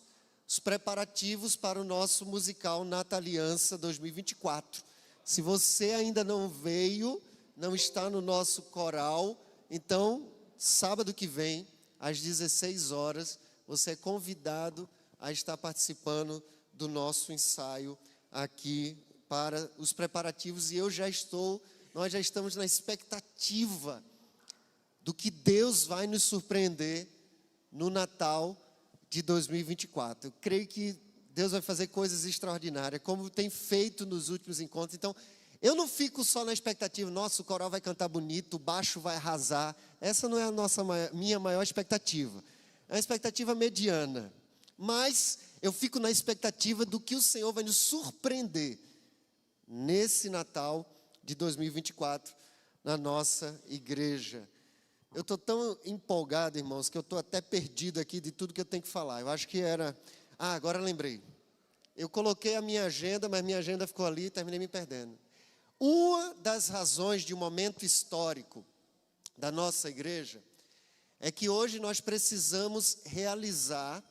os preparativos para o nosso musical Nataliança 2024. Se você ainda não veio, não está no nosso coral, então, sábado que vem, às 16 horas, você é convidado a estar participando do nosso ensaio aqui para os preparativos. E nós já estamos na expectativa do que Deus vai nos surpreender no Natal de 2024. Eu creio que Deus vai fazer coisas extraordinárias, como tem feito nos últimos encontros. Então, eu não fico só na expectativa, nossa, o coral vai cantar bonito, o baixo vai arrasar. Essa não é minha maior expectativa. É uma expectativa mediana. Mas eu fico na expectativa do que o Senhor vai nos surpreender nesse Natal de 2024 na nossa igreja. Eu estou tão empolgado, irmãos, que eu estou até perdido aqui de tudo que eu tenho que falar. Eu acho que era... agora lembrei. Eu coloquei a minha agenda, mas minha agenda ficou ali e terminei me perdendo. Uma das razões de um momento histórico da nossa igreja é que hoje nós precisamos realizar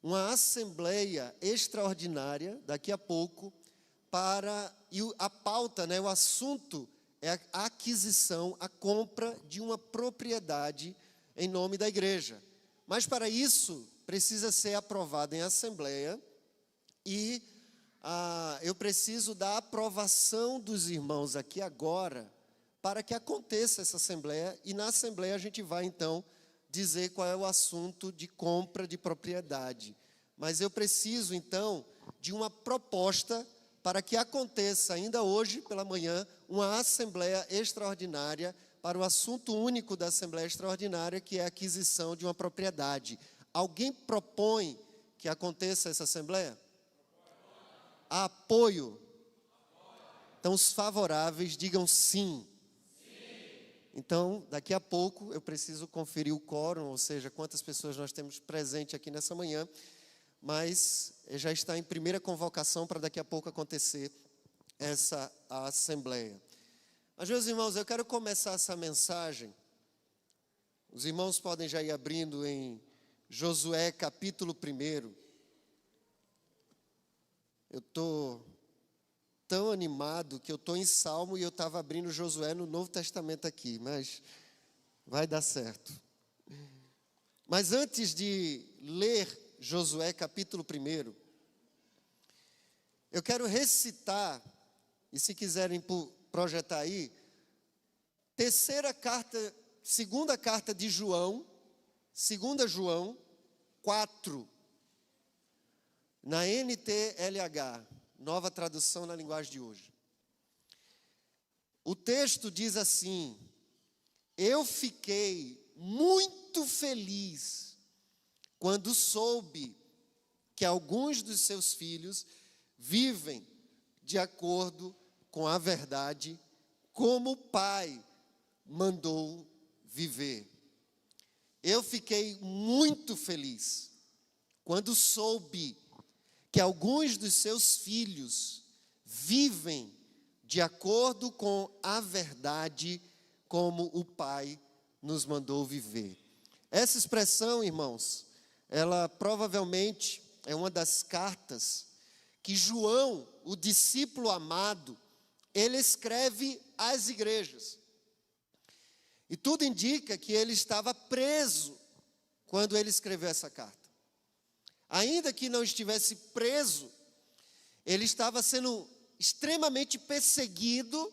uma assembleia extraordinária, daqui a pouco, e a pauta, o assunto é a aquisição, a compra de uma propriedade em nome da igreja. Mas para isso, precisa ser aprovado em assembleia e eu preciso da aprovação dos irmãos aqui agora para que aconteça essa assembleia. E na assembleia a gente vai então dizer qual é o assunto de compra de propriedade. Mas eu preciso então de uma proposta para que aconteça ainda hoje pela manhã uma assembleia extraordinária para o assunto único da assembleia extraordinária, que é a aquisição de uma propriedade. Alguém propõe que aconteça essa assembleia? Apoio. Então os favoráveis digam sim. Então, daqui a pouco eu preciso conferir o quórum, ou seja, quantas pessoas nós temos presente aqui nessa manhã, mas já está em primeira convocação para daqui a pouco acontecer essa assembleia. Mas, meus irmãos, eu quero começar essa mensagem. Os irmãos podem já ir abrindo em Josué capítulo 1. Eu estou tão animado que eu estou em Salmo e eu estava abrindo Josué no Novo Testamento aqui, mas vai dar certo. Mas antes de ler Josué capítulo 1, eu quero recitar, e se quiserem projetar aí, segunda carta de João, 2 João 4, na NTLH, nova tradução na linguagem de hoje. O texto diz assim: eu fiquei muito feliz quando soube que alguns dos seus filhos vivem de acordo com a verdade, como o Pai mandou viver. Eu fiquei muito feliz quando soube que alguns dos seus filhos vivem de acordo com a verdade, como o Pai nos mandou viver. Essa expressão, irmãos, ela provavelmente é uma das cartas que João, o discípulo amado, ele escreve às igrejas. E tudo indica que ele estava preso quando ele escreveu essa carta. Ainda que não estivesse preso, ele estava sendo extremamente perseguido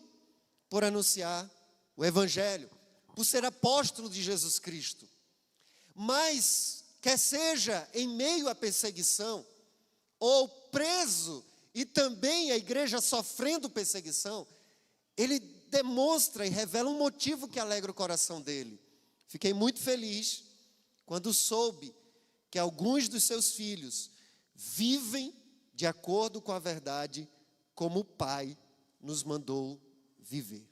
por anunciar o Evangelho, por ser apóstolo de Jesus Cristo. Mas, quer seja em meio à perseguição, ou preso, e também a igreja sofrendo perseguição, ele demonstra e revela um motivo que alegra o coração dele. Fiquei muito feliz quando soube que alguns dos seus filhos vivem de acordo com a verdade, como o Pai nos mandou viver.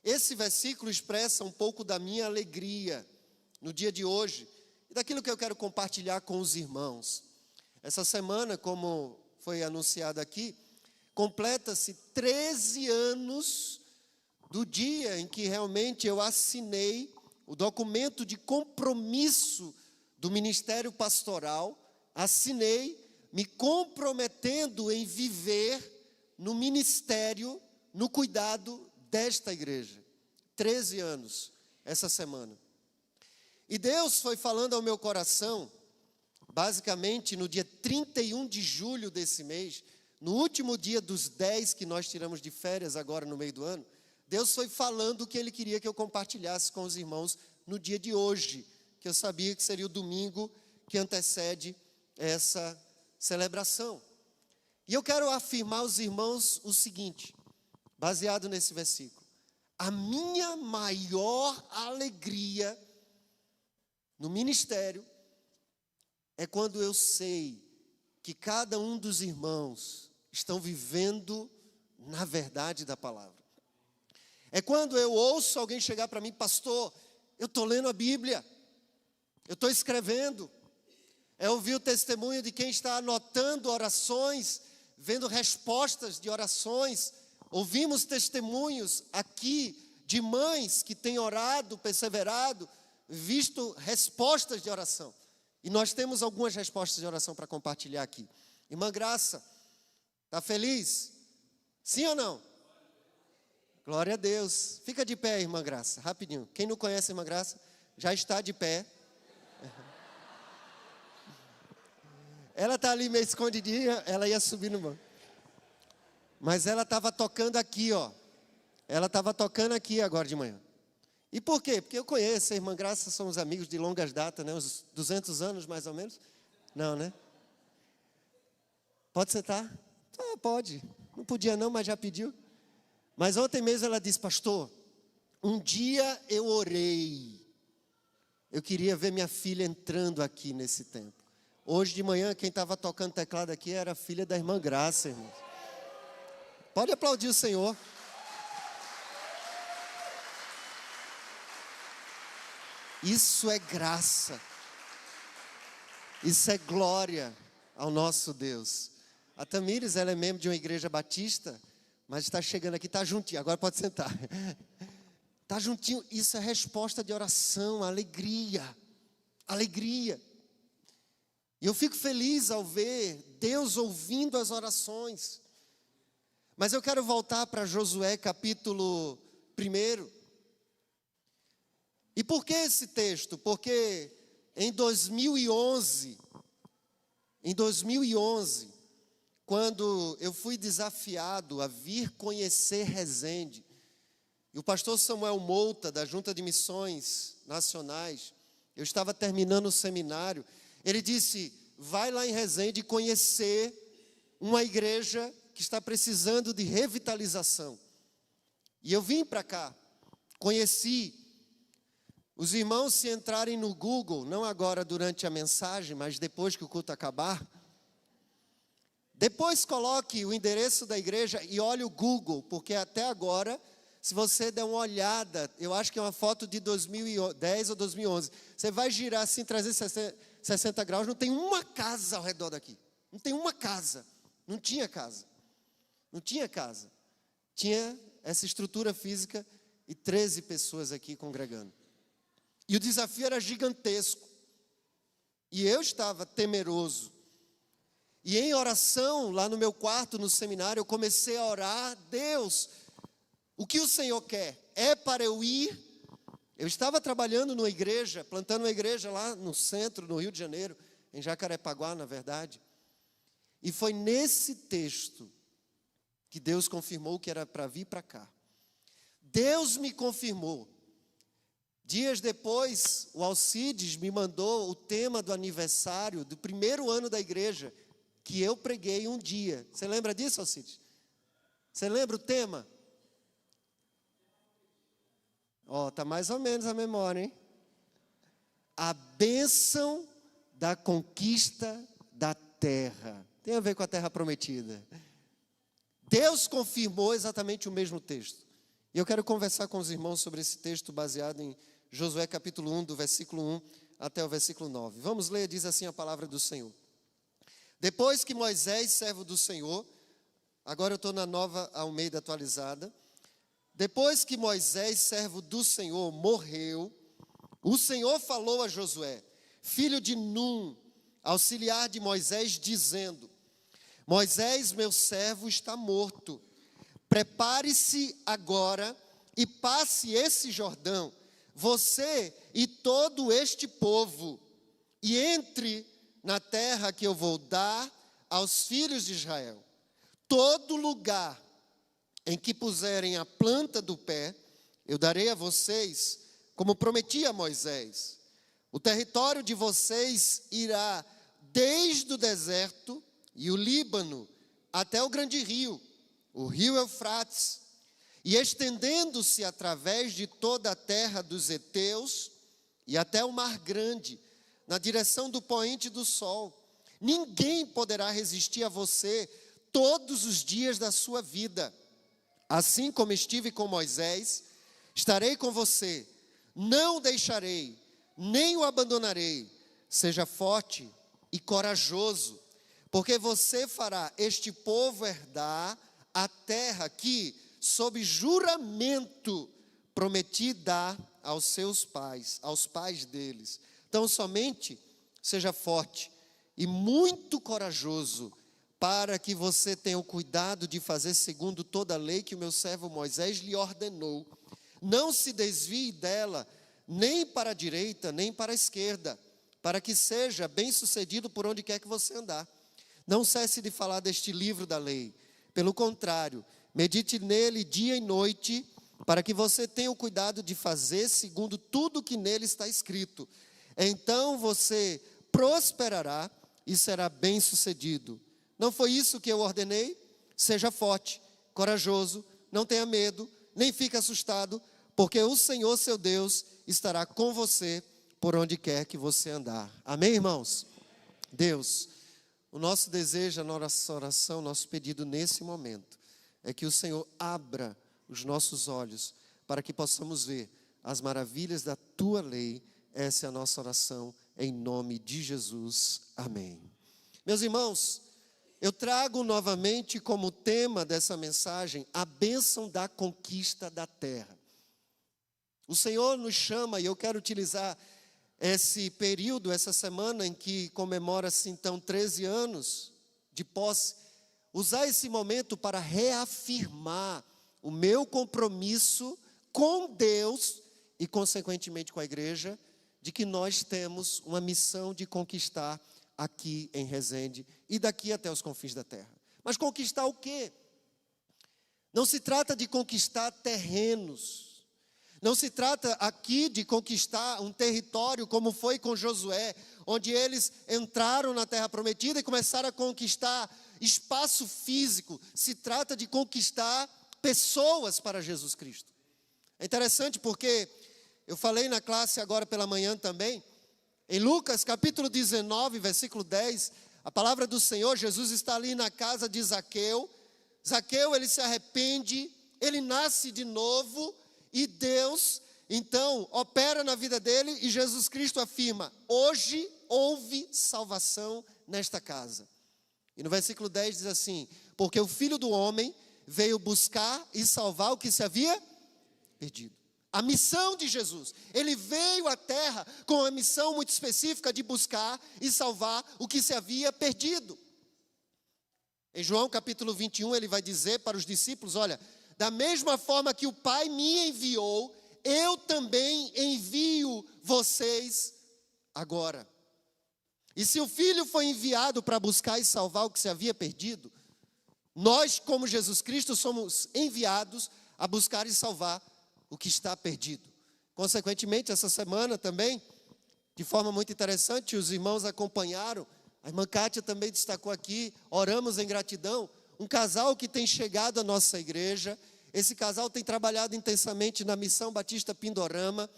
Esse versículo expressa um pouco da minha alegria no dia de hoje e daquilo que eu quero compartilhar com os irmãos. Essa semana, como foi anunciado aqui, completa-se 13 anos do dia em que realmente eu assinei o documento de compromisso do ministério pastoral, assinei me comprometendo em viver no ministério, no cuidado desta igreja. 13 anos essa semana. E Deus foi falando ao meu coração, basicamente no dia 31 de julho desse mês, no último dia dos 10 que nós tiramos de férias agora no meio do ano, Deus foi falando o que Ele queria que eu compartilhasse com os irmãos no dia de hoje, que eu sabia que seria o domingo que antecede essa celebração. E eu quero afirmar aos irmãos o seguinte, baseado nesse versículo: a minha maior alegria no ministério é quando eu sei que cada um dos irmãos estão vivendo na verdade da palavra. É quando eu ouço alguém chegar para mim: pastor, eu estou lendo a Bíblia, eu estou escrevendo. É ouvir o testemunho de quem está anotando orações, vendo respostas de orações. Ouvimos testemunhos aqui de mães que têm orado, perseverado, visto respostas de oração. E nós temos algumas respostas de oração para compartilhar aqui. Irmã Graça, está feliz? Sim ou não? Glória a Deus. Fica de pé, irmã Graça, rapidinho. Quem não conhece a irmã Graça, já está de pé. Ela está ali meio escondidinha, ela ia subir no banco. Mas ela estava tocando aqui, ó. Ela estava tocando aqui agora de manhã. E por quê? Porque eu conheço a irmã Graça, somos amigos de longas datas, né? Uns 200 anos mais ou menos. Não, né? Pode sentar? Ah, pode. Não podia não, mas já pediu. Mas ontem mesmo ela disse: pastor, um dia eu orei. Eu queria ver minha filha entrando aqui nesse tempo. Hoje de manhã, quem estava tocando teclado aqui era a filha da irmã Graça, irmão. Pode aplaudir o Senhor. Isso é graça. Isso é glória ao nosso Deus. A Tamires, ela é membro de uma igreja batista, mas está chegando aqui, está juntinho, agora pode sentar. Está juntinho, isso é resposta de oração, alegria. Alegria. E eu fico feliz ao ver Deus ouvindo as orações. Mas eu quero voltar para Josué capítulo 1. E por que esse texto? Porque em 2011, quando eu fui desafiado a vir conhecer Resende, e o pastor Samuel Mouta, da Junta de Missões Nacionais, eu estava terminando o seminário, ele disse: vai lá em Resende conhecer uma igreja que está precisando de revitalização. E eu vim para cá, conheci. Os irmãos, se entrarem no Google, não agora durante a mensagem, mas depois que o culto acabar, depois coloque o endereço da igreja e olhe o Google, porque até agora, se você der uma olhada, eu acho que é uma foto de 2010 ou 2011, você vai girar assim 360 graus, não tem uma casa ao redor daqui. Não tem uma casa. Não tinha casa. Não tinha casa. Tinha essa estrutura física e 13 pessoas aqui congregando. E o desafio era gigantesco. E eu estava temeroso. E em oração, lá no meu quarto, no seminário, eu comecei a orar: Deus, o que o Senhor quer? É para eu ir Eu estava trabalhando numa igreja, plantando uma igreja lá no centro, no Rio de Janeiro, em Jacarepaguá, na verdade. E foi nesse texto que Deus confirmou que era para vir para cá. Deus me confirmou. Dias depois, o Alcides me mandou o tema do aniversário do primeiro ano da igreja, que eu preguei um dia. Você lembra disso, Alcides? Você lembra o tema? Tá mais ou menos a memória, hein? A bênção da conquista da terra. Tem a ver com a terra prometida. Deus confirmou exatamente o mesmo texto. E eu quero conversar com os irmãos sobre esse texto baseado em Josué capítulo 1, do versículo 1 até o versículo 9. Vamos ler, diz assim a palavra do Senhor. Depois que Moisés, servo do Senhor, agora eu estou na Nova Almeida atualizada. Depois que Moisés, servo do Senhor, morreu, o Senhor falou a Josué, filho de Num, auxiliar de Moisés, dizendo: Moisés, meu servo, está morto. Prepare-se agora e passe esse Jordão, você e todo este povo, e entre na terra que eu vou dar aos filhos de Israel. Todo lugar em que puserem a planta do pé, eu darei a vocês, como prometi a Moisés. O território de vocês irá desde o deserto e o Líbano até o grande rio, o rio Eufrates, e estendendo-se através de toda a terra dos heteus e até o mar grande, na direção do poente do sol. Ninguém poderá resistir a você todos os dias da sua vida. Assim como estive com Moisés, estarei com você, não o deixarei, nem o abandonarei. Seja forte e corajoso, porque você fará este povo herdar a terra que, sob juramento, prometi dar aos seus pais, aos pais deles. Então, somente seja forte e muito corajoso, para que você tenha o cuidado de fazer segundo toda a lei que o meu servo Moisés lhe ordenou. Não se desvie dela, nem para a direita, nem para a esquerda, para que seja bem-sucedido por onde quer que você andar. Não cesse de falar deste livro da lei. Pelo contrário, medite nele dia e noite, para que você tenha o cuidado de fazer segundo tudo que nele está escrito. Então você prosperará e será bem-sucedido. Não foi isso que eu ordenei? Seja forte, corajoso, não tenha medo, nem fique assustado, porque o Senhor, seu Deus, estará com você por onde quer que você andar. Amém, irmãos? Deus, o nosso desejo, a nossa oração, nosso pedido nesse momento, é que o Senhor abra os nossos olhos para que possamos ver as maravilhas da Tua lei. Essa é a nossa oração, em nome de Jesus. Amém. Meus irmãos, eu trago novamente como tema dessa mensagem a bênção da conquista da terra. O Senhor nos chama, e eu quero utilizar esse período, essa semana em que comemora-se então 13 anos de posse, usar esse momento para reafirmar o meu compromisso com Deus e consequentemente com a igreja, de que nós temos uma missão de conquistar aqui em Resende e daqui até os confins da terra. Mas conquistar o quê? Não se trata de conquistar terrenos. Não se trata aqui de conquistar um território como foi com Josué, onde eles entraram na terra prometida e começaram a conquistar espaço físico. Se trata de conquistar pessoas para Jesus Cristo. É interessante porque eu falei na classe agora pela manhã também, em Lucas capítulo 19, versículo 10, a palavra do Senhor, Jesus está ali na casa de Zaqueu. Zaqueu, ele se arrepende, ele nasce de novo e Deus, então, opera na vida dele e Jesus Cristo afirma: hoje houve salvação nesta casa. E no versículo 10 diz assim: porque o Filho do Homem veio buscar e salvar o que se havia perdido. A missão de Jesus, ele veio à terra com uma missão muito específica de buscar e salvar o que se havia perdido. Em João capítulo 21, ele vai dizer para os discípulos: olha, da mesma forma que o Pai me enviou, eu também envio vocês agora. E se o Filho foi enviado para buscar e salvar o que se havia perdido, nós, como Jesus Cristo, somos enviados a buscar e salvar o que está perdido. Consequentemente, essa semana também, de forma muito interessante, os irmãos acompanharam, a irmã Kátia também destacou aqui, oramos em gratidão, um casal que tem chegado à nossa igreja. Esse casal tem trabalhado intensamente na Missão Batista Pindorama.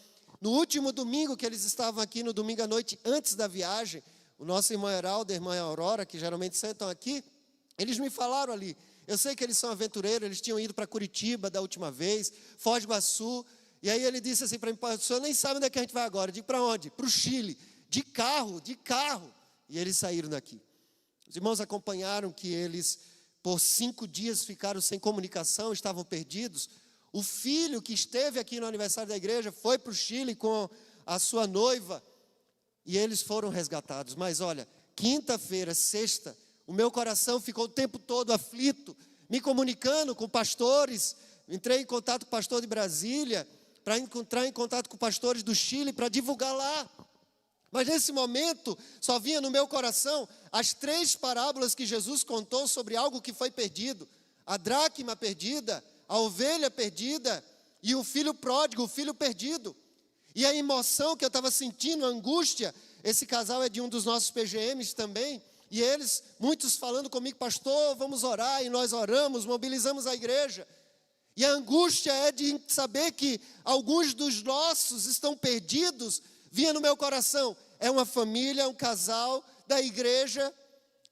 No último domingo que eles estavam aqui, no domingo à noite, antes da viagem, o nosso irmão Heraldo e a irmã Aurora, que geralmente sentam aqui, eles me falaram ali, eu sei que eles são aventureiros, eles tinham ido para Curitiba da última vez, Foz do Iguaçu, e aí ele disse assim para mim, o senhor nem sabe onde é que a gente vai agora. Eu digo, para onde? Para o Chile, de carro, e eles saíram daqui. Os irmãos acompanharam que eles, por 5 dias, ficaram sem comunicação, estavam perdidos. O filho que esteve aqui no aniversário da igreja foi para o Chile com a sua noiva, e eles foram resgatados. Mas olha, quinta-feira, sexta, o meu coração ficou o tempo todo aflito, me comunicando com pastores. Entrei em contato com o pastor de Brasília, para entrar em contato com pastores do Chile, para divulgar lá. Mas nesse momento, só vinha no meu coração as 3 parábolas que Jesus contou sobre algo que foi perdido. A dracma perdida, a ovelha perdida e o filho pródigo, o filho perdido. E a emoção que eu estava sentindo, a angústia, esse casal é de um dos nossos PGMs também, e eles, muitos falando comigo, pastor, vamos orar, e nós oramos, mobilizamos a igreja. E a angústia é de saber que alguns dos nossos estão perdidos, vinha no meu coração, é uma família, é um casal da igreja,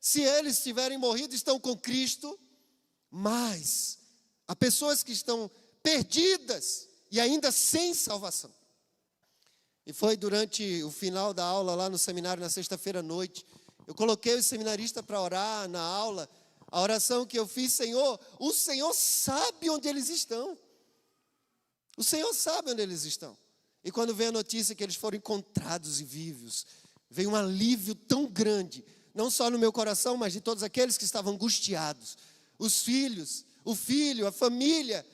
se eles tiverem morrido, estão com Cristo, mas há pessoas que estão perdidas e ainda sem salvação. E foi durante o final da aula lá no seminário, na sexta-feira à noite, eu coloquei o seminarista para orar na aula, a oração que eu fiz, Senhor, o Senhor sabe onde eles estão. O Senhor sabe onde eles estão. E quando veio a notícia que eles foram encontrados e vivos, veio um alívio tão grande, não só no meu coração, mas de todos aqueles que estavam angustiados. Os filhos, o filho, a família.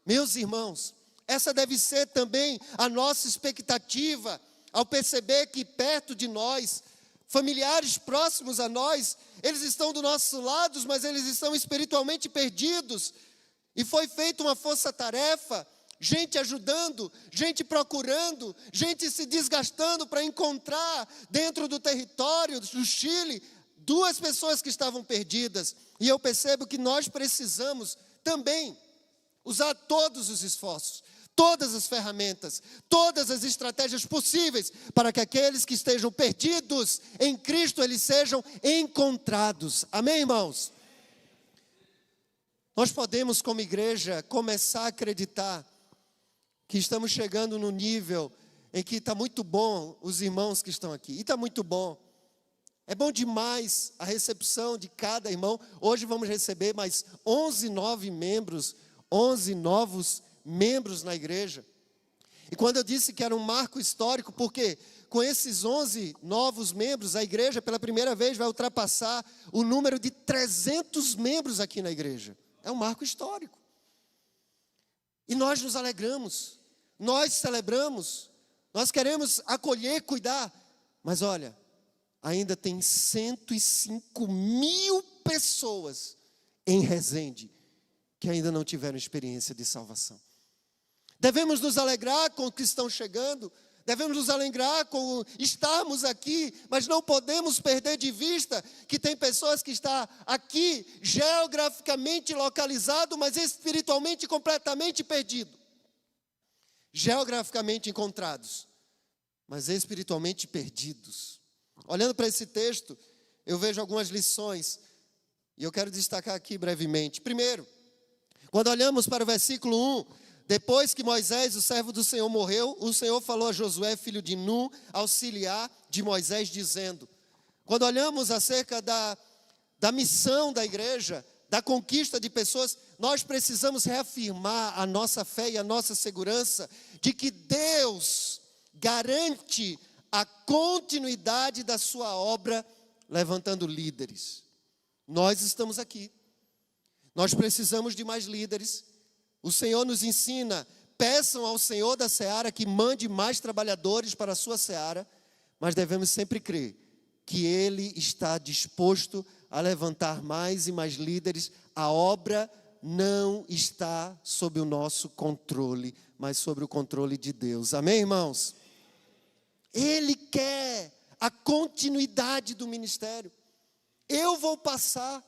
Meus irmãos, essa deve ser também a nossa expectativa ao perceber que perto de nós, familiares próximos a nós, eles estão do nosso lado, mas eles estão espiritualmente perdidos. E foi feita uma força-tarefa, gente ajudando, gente procurando, gente se desgastando para encontrar dentro do território do Chile 2 pessoas que estavam perdidas. E eu percebo que nós precisamos também usar todos os esforços, todas as ferramentas, todas as estratégias possíveis para que aqueles que estejam perdidos em Cristo, eles sejam encontrados. Amém, irmãos? Nós podemos, como igreja, começar a acreditar que estamos chegando no nível em que está muito bom os irmãos que estão aqui. E está muito bom. É bom demais a recepção de cada irmão. Hoje vamos receber mais 11 novos membros na igreja. E quando eu disse que era um marco histórico, porque com esses 11 novos membros, a igreja pela primeira vez vai ultrapassar o número de 300 membros aqui na igreja. É um marco histórico. E nós nos alegramos, nós celebramos, nós queremos acolher, cuidar. Mas olha, ainda tem 105.000 pessoas em Resende que ainda não tiveram experiência de salvação. Devemos nos alegrar com o que estão chegando, devemos nos alegrar com estarmos aqui, mas não podemos perder de vista que tem pessoas que estão aqui geograficamente localizado, mas espiritualmente completamente perdido. Geograficamente encontrados, mas espiritualmente perdidos. Olhando para esse texto, eu vejo algumas lições, e eu quero destacar aqui brevemente. Primeiro, quando olhamos para o versículo 1, depois que Moisés, o servo do Senhor, morreu, o Senhor falou a Josué, filho de Nun, auxiliar de Moisés, dizendo, quando olhamos acerca da missão da igreja, da conquista de pessoas, nós precisamos reafirmar a nossa fé e a nossa segurança de que Deus garante a continuidade da sua obra, levantando líderes. Nós estamos aqui. Nós precisamos de mais líderes. O Senhor nos ensina, peçam ao Senhor da seara que mande mais trabalhadores para a sua seara, mas devemos sempre crer que Ele está disposto a levantar mais e mais líderes. A obra não está sob o nosso controle, mas sob o controle de Deus. Amém, irmãos? Ele quer a continuidade do ministério. Eu vou passar,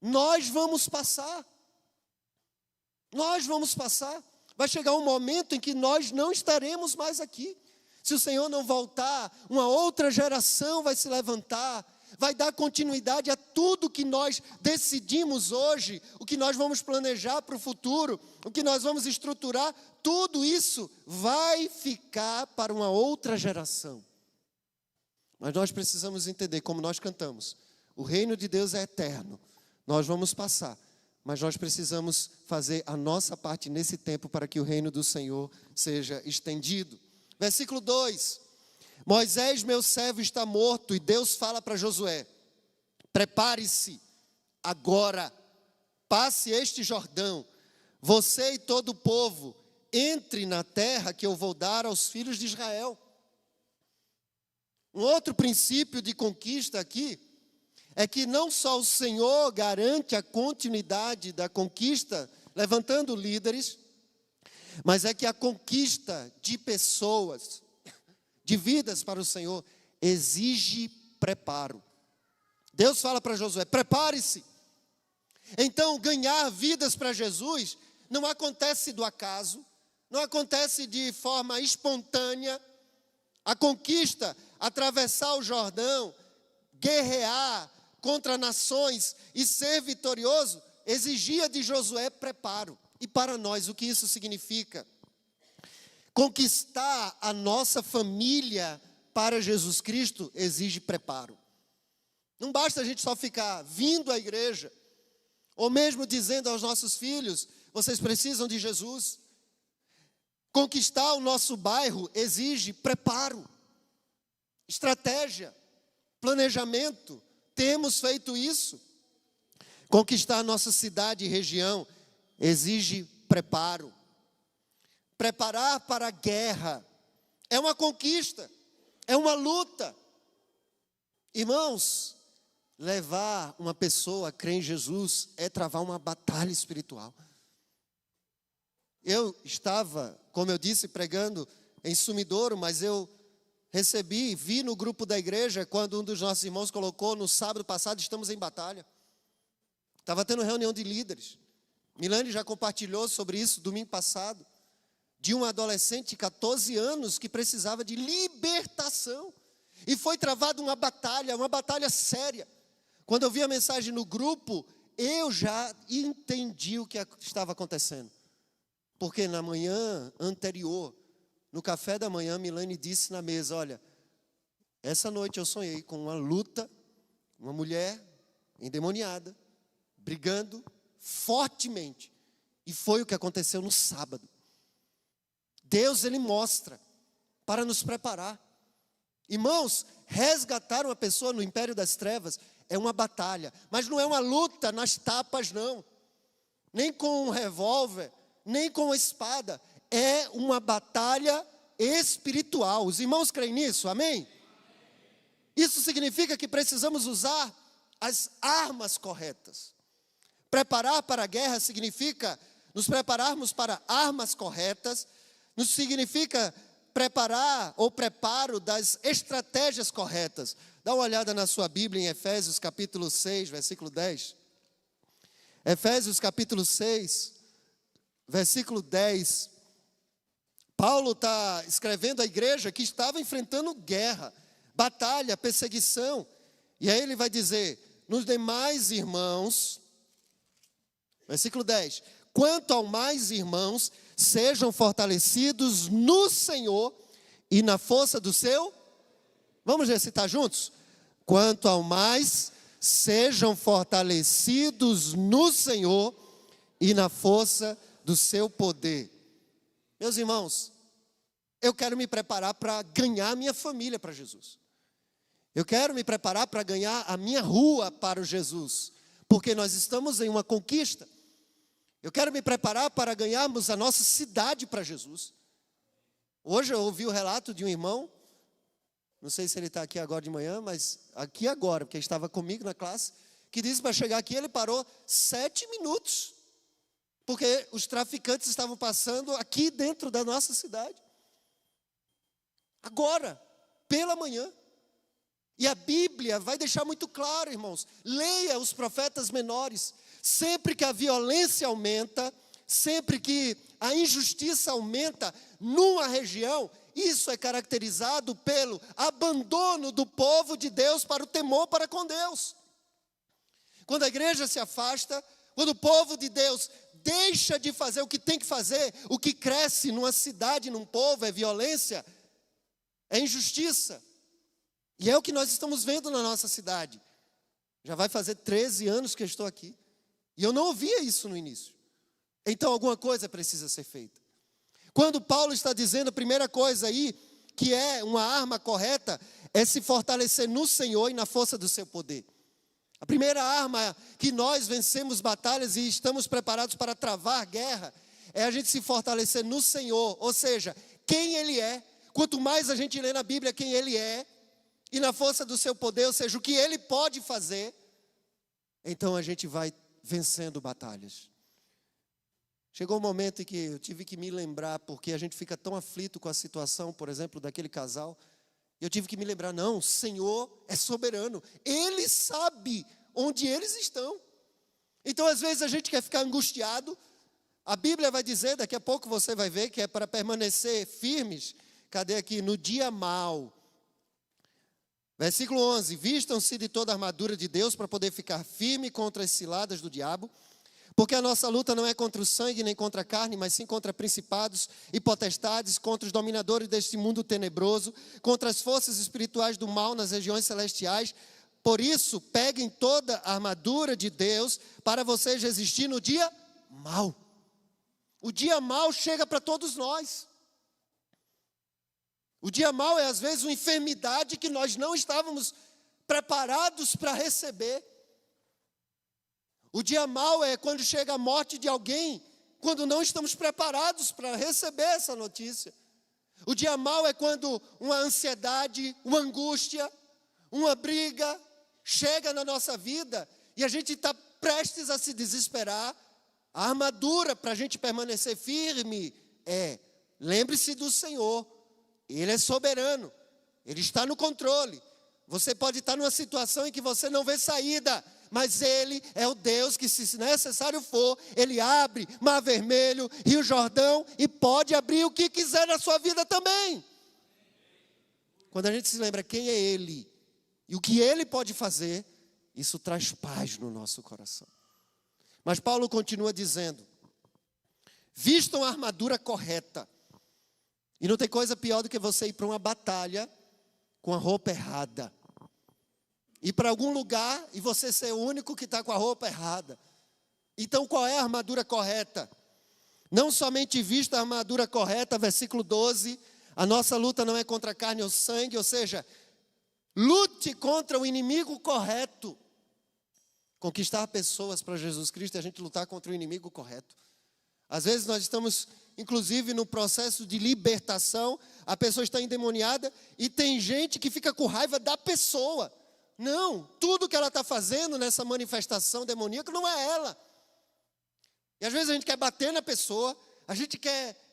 nós vamos passar. Nós vamos passar. Vai chegar um momento em que nós não estaremos mais aqui. Se o Senhor não voltar, uma outra geração vai se levantar, vai dar continuidade a tudo que nós decidimos hoje, o que nós vamos planejar para o futuro, o que nós vamos estruturar, tudo isso vai ficar para uma outra geração. Mas nós precisamos entender, como nós cantamos, o reino de Deus é eterno, nós vamos passar, mas nós precisamos fazer a nossa parte nesse tempo para que o reino do Senhor seja estendido. Versículo 2, Moisés, meu servo, está morto, e Deus fala para Josué: prepare-se agora, passe este Jordão, você e todo o povo, entre na terra que eu vou dar aos filhos de Israel. Um outro princípio de conquista aqui é que não só o Senhor garante a continuidade da conquista, levantando líderes, mas é que a conquista de pessoas, de vidas para o Senhor, exige preparo. Deus fala para Josué: prepare-se. Então, ganhar vidas para Jesus não acontece do acaso, não acontece de forma espontânea. A conquista, atravessar o Jordão, guerrear contra nações e ser vitorioso, exigia de Josué preparo. E para nós, o que isso significa? Conquistar a nossa família para Jesus Cristo exige preparo. Não basta a gente só ficar vindo à igreja, ou mesmo dizendo aos nossos filhos: vocês precisam de Jesus. Conquistar o nosso bairro exige preparo, estratégia, planejamento. Temos feito isso. Conquistar a nossa cidade e região exige preparo. Preparar para a guerra é uma conquista, é uma luta. Irmãos, levar uma pessoa a crer em Jesus é travar uma batalha espiritual. Eu estava, como eu disse, pregando em Sumidouro, mas eu vi no grupo da igreja, quando um dos nossos irmãos colocou no sábado passado: estamos em batalha. Estava tendo reunião de líderes. Milane já compartilhou sobre isso domingo passado, de um adolescente de 14 anos que precisava de libertação. E foi travada uma batalha séria. Quando eu vi a mensagem no grupo, eu já entendi o que estava acontecendo. Porque na manhã anterior, no café da manhã, Milane disse na mesa: olha, essa noite eu sonhei com uma luta, uma mulher endemoniada, brigando fortemente. E foi o que aconteceu no sábado. Deus, Ele mostra para nos preparar. Irmãos, resgatar uma pessoa no império das trevas é uma batalha, mas não é uma luta nas tapas, não. Nem com um revólver, nem com a espada. É uma batalha espiritual. Os irmãos creem nisso, amém? Isso significa que precisamos usar as armas corretas. Preparar para a guerra significa nos prepararmos para armas corretas, nos significa preparar ou preparo das estratégias corretas. Dá uma olhada na sua Bíblia em Efésios capítulo 6, versículo 10. Efésios capítulo 6, versículo 10. Paulo está escrevendo à igreja que estava enfrentando guerra, batalha, perseguição. E aí ele vai dizer: nos demais irmãos, versículo 10, quanto ao mais irmãos, sejam fortalecidos no Senhor e na força do seu. Vamos recitar juntos? Quanto ao mais, sejam fortalecidos no Senhor e na força do seu poder. Meus irmãos, eu quero me preparar para ganhar a minha família para Jesus. Eu quero me preparar para ganhar a minha rua para o Jesus. Porque nós estamos em uma conquista. Eu quero me preparar para ganharmos a nossa cidade para Jesus. Hoje eu ouvi o relato de um irmão, não sei se ele está aqui agora de manhã, mas aqui agora, porque ele estava comigo na classe, que disse que para chegar aqui ele parou 7 minutos, porque os traficantes estavam passando aqui dentro da nossa cidade. Agora, pela manhã. E a Bíblia vai deixar muito claro, irmãos, leia os profetas menores. Sempre que a violência aumenta, sempre que a injustiça aumenta numa região, isso é caracterizado pelo abandono do povo de Deus para o temor para com Deus. Quando a igreja se afasta, quando o povo de Deus deixa de fazer o que tem que fazer, o que cresce numa cidade, num povo, é violência, é injustiça. E é o que nós estamos vendo na nossa cidade. Já vai fazer 13 anos que eu estou aqui. E eu não ouvia isso no início. Então alguma coisa precisa ser feita. Quando Paulo está dizendo a primeira coisa aí, que é uma arma correta, é se fortalecer no Senhor e na força do seu poder. A primeira arma que nós vencemos batalhas e estamos preparados para travar guerra, é a gente se fortalecer no Senhor, ou seja, quem Ele é. Quanto mais a gente lê na Bíblia quem Ele é, e na força do seu poder, ou seja, o que Ele pode fazer, então a gente vai vencendo batalhas. Chegou um momento em que eu tive que me lembrar, porque a gente fica tão aflito com a situação, por exemplo, daquele casal, eu tive que me lembrar, não, o Senhor é soberano, Ele sabe onde eles estão. Então às vezes a gente quer ficar angustiado, a Bíblia vai dizer, daqui a pouco você vai ver, que é para permanecer firmes, cadê aqui? No dia mau. Versículo 11, vistam-se de toda a armadura de Deus para poder ficar firme contra as ciladas do diabo, porque a nossa luta não é contra o sangue nem contra a carne, mas sim contra principados e potestades, contra os dominadores deste mundo tenebroso, contra as forças espirituais do mal nas regiões celestiais. Por isso, peguem toda a armadura de Deus para vocês resistir no dia mau. O dia mau chega para todos nós. O dia mau é às vezes uma enfermidade que nós não estávamos preparados para receber. O dia mau é quando chega a morte de alguém, quando não estamos preparados para receber essa notícia. O dia mau é quando uma ansiedade, uma angústia, uma briga chega na nossa vida e a gente está prestes a se desesperar. A armadura para a gente permanecer firme é, lembre-se do Senhor. Ele é soberano, Ele está no controle. Você pode estar numa situação em que você não vê saída, mas Ele é o Deus que, se necessário for, Ele abre Mar Vermelho, Rio Jordão e pode abrir o que quiser na sua vida também. Quando a gente se lembra quem é Ele e o que Ele pode fazer, isso traz paz no nosso coração. Mas Paulo continua dizendo, vistam a armadura correta. E não tem coisa pior do que você ir para uma batalha com a roupa errada. Ir para algum lugar e você ser o único que está com a roupa errada. Então qual é a armadura correta? Não somente vista a armadura correta, versículo 12, a nossa luta não é contra a carne ou sangue, ou seja, lute contra o inimigo correto. Conquistar pessoas para Jesus Cristo é a gente lutar contra o inimigo correto. Às vezes nós estamos, inclusive, no processo de libertação, a pessoa está endemoniada e tem gente que fica com raiva da pessoa. Não, tudo que ela está fazendo nessa manifestação demoníaca não é ela. E às vezes a gente quer bater na pessoa, a gente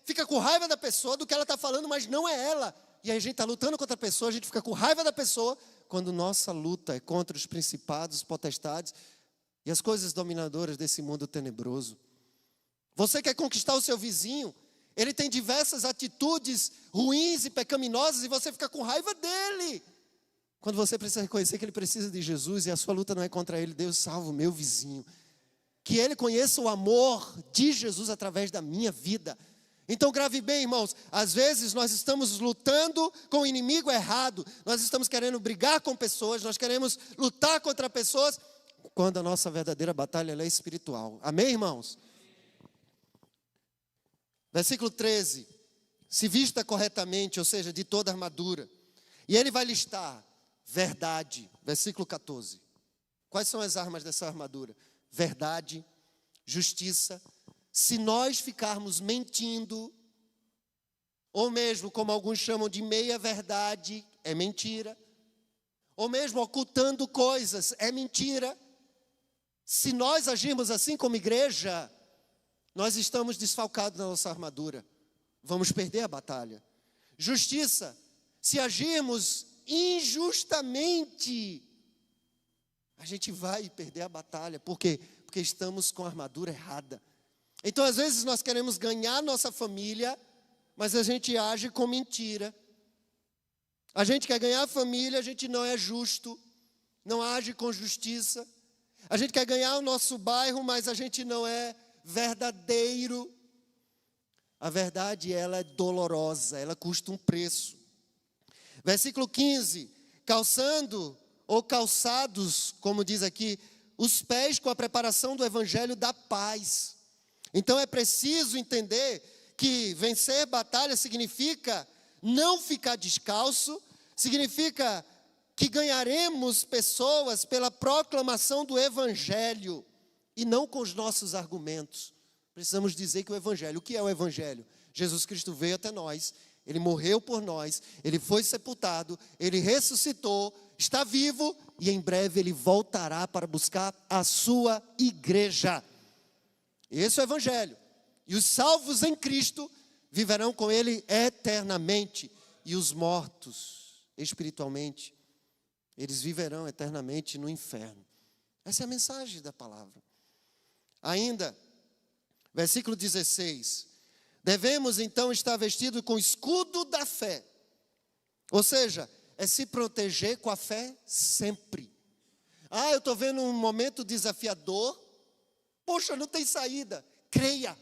fica com raiva da pessoa, do que ela está falando, mas não é ela. E aí a gente está lutando contra a pessoa, a gente fica com raiva da pessoa, quando nossa luta é contra os principados, os potestades e as coisas dominadoras desse mundo tenebroso. Você quer conquistar o seu vizinho, ele tem diversas atitudes ruins e pecaminosas e você fica com raiva dele. Quando você precisa reconhecer que ele precisa de Jesus e a sua luta não é contra ele, Deus salva o meu vizinho. Que ele conheça o amor de Jesus através da minha vida. Então grave bem, irmãos, às vezes nós estamos lutando com o inimigo errado, nós estamos querendo brigar com pessoas, nós queremos lutar contra pessoas, quando a nossa verdadeira batalha ela é espiritual. Amém, irmãos? Versículo 13, se vista corretamente, ou seja, de toda a armadura. E ele vai listar verdade, versículo 14. Quais são as armas dessa armadura? Verdade, justiça, se nós ficarmos mentindo, ou mesmo, como alguns chamam de meia-verdade, é mentira, ou mesmo ocultando coisas, é mentira. Se nós agirmos assim como igreja, nós estamos desfalcados na nossa armadura. Vamos perder a batalha. Justiça, se agirmos injustamente, a gente vai perder a batalha. Por quê? Porque estamos com a armadura errada. Então, às vezes, nós queremos ganhar nossa família, mas a gente age com mentira. A gente quer ganhar a família, a gente não é justo, não age com justiça. A gente quer ganhar o nosso bairro, mas a gente não é verdadeiro. A verdade, ela é dolorosa, ela custa um preço. Versículo 15, calçando ou calçados, como diz aqui, os pés com a preparação do evangelho da paz. Então é preciso entender que vencer batalha significa não ficar descalço, significa que ganharemos pessoas pela proclamação do evangelho e não com os nossos argumentos. Precisamos dizer que o evangelho, o que é o evangelho? Jesus Cristo veio até nós, ele morreu por nós, ele foi sepultado, ele ressuscitou, está vivo e em breve ele voltará para buscar a sua igreja. Esse é o evangelho. E os salvos em Cristo viverão com ele eternamente. E os mortos, espiritualmente, eles viverão eternamente no inferno. Essa é a mensagem da palavra. Ainda, versículo 16. Devemos então estar vestidos com o escudo da fé. Ou seja, é se proteger com a fé sempre. Ah, eu estou vendo um momento desafiador. Poxa, não tem saída. Creia.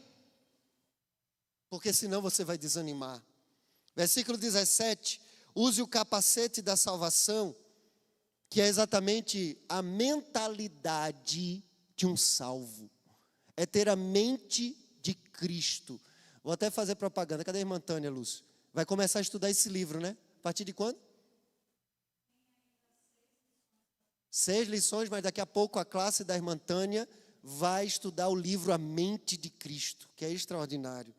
Porque senão você vai desanimar. Versículo 17. Use o capacete da salvação, que é exatamente a mentalidade de um salvo. É ter a mente de Cristo. Vou até fazer propaganda. Cadê a irmã Tânia, Lúcio? Vai começar a estudar esse livro, né? A partir de quando? 6 lições, mas daqui a pouco a classe da irmã Tânia vai estudar o livro A Mente de Cristo, que é extraordinário.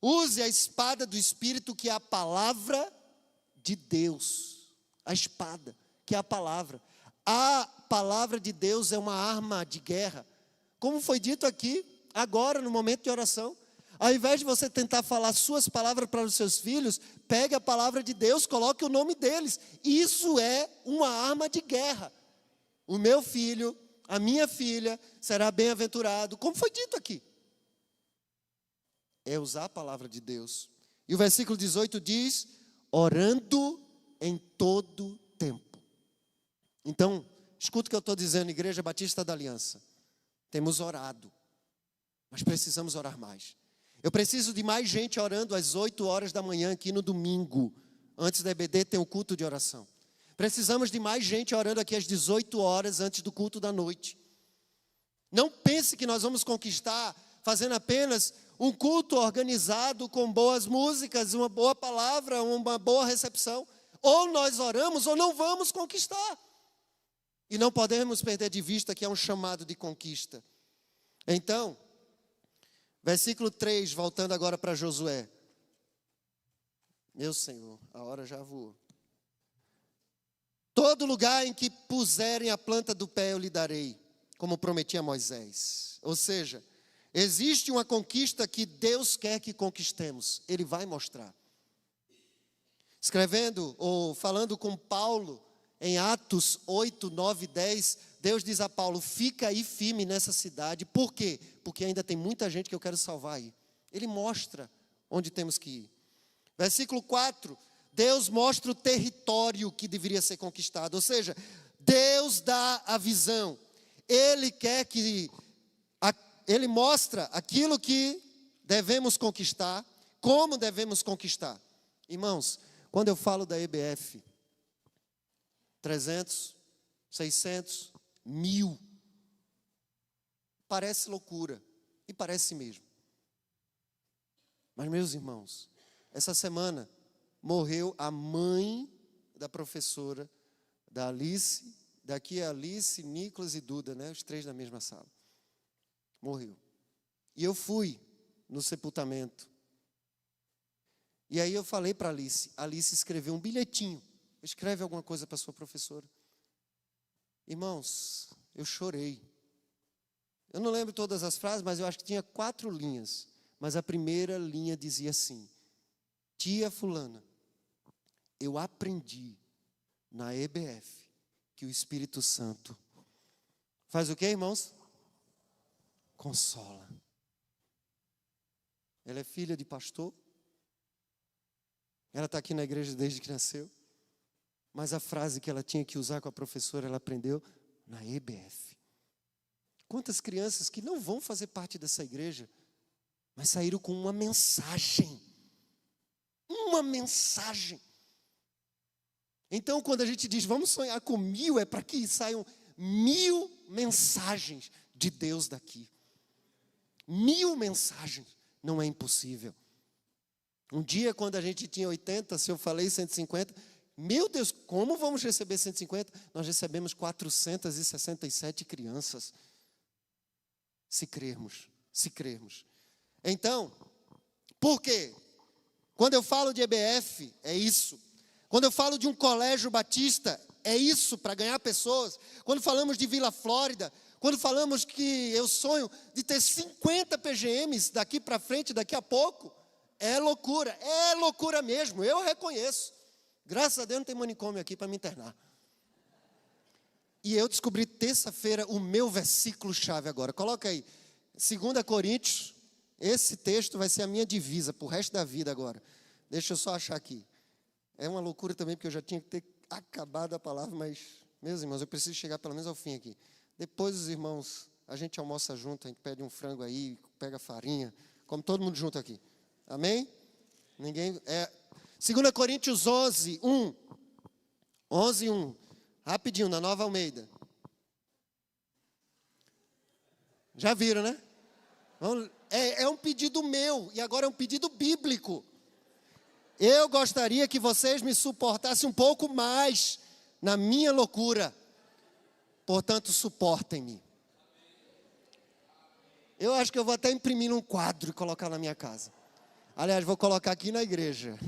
Use a espada do Espírito, que é a palavra de Deus. A espada, que é a palavra. A palavra de Deus é uma arma de guerra. Como foi dito aqui, agora, no momento de oração. Ao invés de você tentar falar suas palavras para os seus filhos, pegue a palavra de Deus, coloque o nome deles. Isso é uma arma de guerra. O meu filho, a minha filha, será bem-aventurado. Como foi dito aqui. É usar a palavra de Deus. E o versículo 18 diz, orando em todo tempo. Então, escuta o que eu estou dizendo, Igreja Batista da Aliança. Temos orado, mas precisamos orar mais. Eu preciso de mais gente orando às 8 horas da manhã aqui no domingo. Antes da EBD tem um culto de oração. Precisamos de mais gente orando aqui às 18 horas antes do culto da noite. Não pense que nós vamos conquistar fazendo apenas um culto organizado com boas músicas, uma boa palavra, uma boa recepção. Ou nós oramos ou não vamos conquistar. E não podemos perder de vista que é um chamado de conquista. Então, versículo 3, voltando agora para Josué. Meu Senhor, a hora já voou. Todo lugar em que puserem a planta do pé eu lhe darei, como prometi a Moisés. Ou seja, existe uma conquista que Deus quer que conquistemos. Ele vai mostrar. Escrevendo ou falando com Paulo, em Atos 8, 9 e 10, Deus diz a Paulo, fica aí firme nessa cidade. Por quê? Porque ainda tem muita gente que eu quero salvar aí. Ele mostra onde temos que ir. Versículo 4, Deus mostra o território que deveria ser conquistado. Ou seja, Deus dá a visão. Ele quer que... Ele mostra aquilo que devemos conquistar, como devemos conquistar. Irmãos, quando eu falo da EBF, 300, 600, 1000. Parece loucura, e parece mesmo. Mas, meus irmãos, essa semana morreu a mãe da professora, da Alice, daqui é Alice, Nicolas e Duda, né? Os 3 na mesma sala. Morreu. E eu fui no sepultamento. E aí eu falei para Alice escreveu um bilhetinho. Escreve alguma coisa para sua professora. Irmãos, eu chorei. Eu não lembro todas as frases, mas eu acho que tinha 4 linhas. Mas a primeira linha dizia assim: tia fulana, eu aprendi na EBF que o Espírito Santo faz o quê, irmãos? Consola. Ela é filha de pastor. Ela está aqui na igreja desde que nasceu. Mas a frase que ela tinha que usar com a professora, ela aprendeu na EBF. Quantas crianças que não vão fazer parte dessa igreja, mas saíram com uma mensagem. Uma mensagem. Então, quando a gente diz, vamos sonhar com 1000, é para que saiam 1000 mensagens de Deus daqui. 1000 mensagens. Não é impossível. Um dia, quando a gente tinha 80, se eu falei 150, meu Deus, como vamos receber 150? Nós recebemos 467 crianças. Se crermos, se crermos. Então, por quê? Quando eu falo de EBF, é isso. Quando eu falo de um colégio batista, é isso, para ganhar pessoas. Quando falamos de Vila Flórida, quando falamos que eu sonho de ter 50 PGMs daqui para frente, daqui a pouco, é loucura mesmo, eu reconheço. Graças a Deus não tem manicômio aqui para me internar. E eu descobri terça-feira o meu versículo-chave agora. Coloca aí, 2 Coríntios, esse texto vai ser a minha divisa para o resto da vida agora. Deixa eu só achar aqui. É uma loucura também, porque eu já tinha que ter acabado a palavra, mas, meus irmãos, eu preciso chegar pelo menos ao fim aqui. Depois os irmãos, a gente almoça junto, a gente pede um frango aí, pega farinha, come todo mundo junto aqui. Amém? 2 Coríntios 11, 1. 11, 1. Rapidinho, na Nova Almeida. Já viram, né? É um pedido meu, e agora é um pedido bíblico. Eu gostaria que vocês me suportassem um pouco mais na minha loucura. Portanto, suportem-me. Eu acho que eu vou até imprimir um quadro e colocar na minha casa. Aliás, vou colocar aqui na igreja.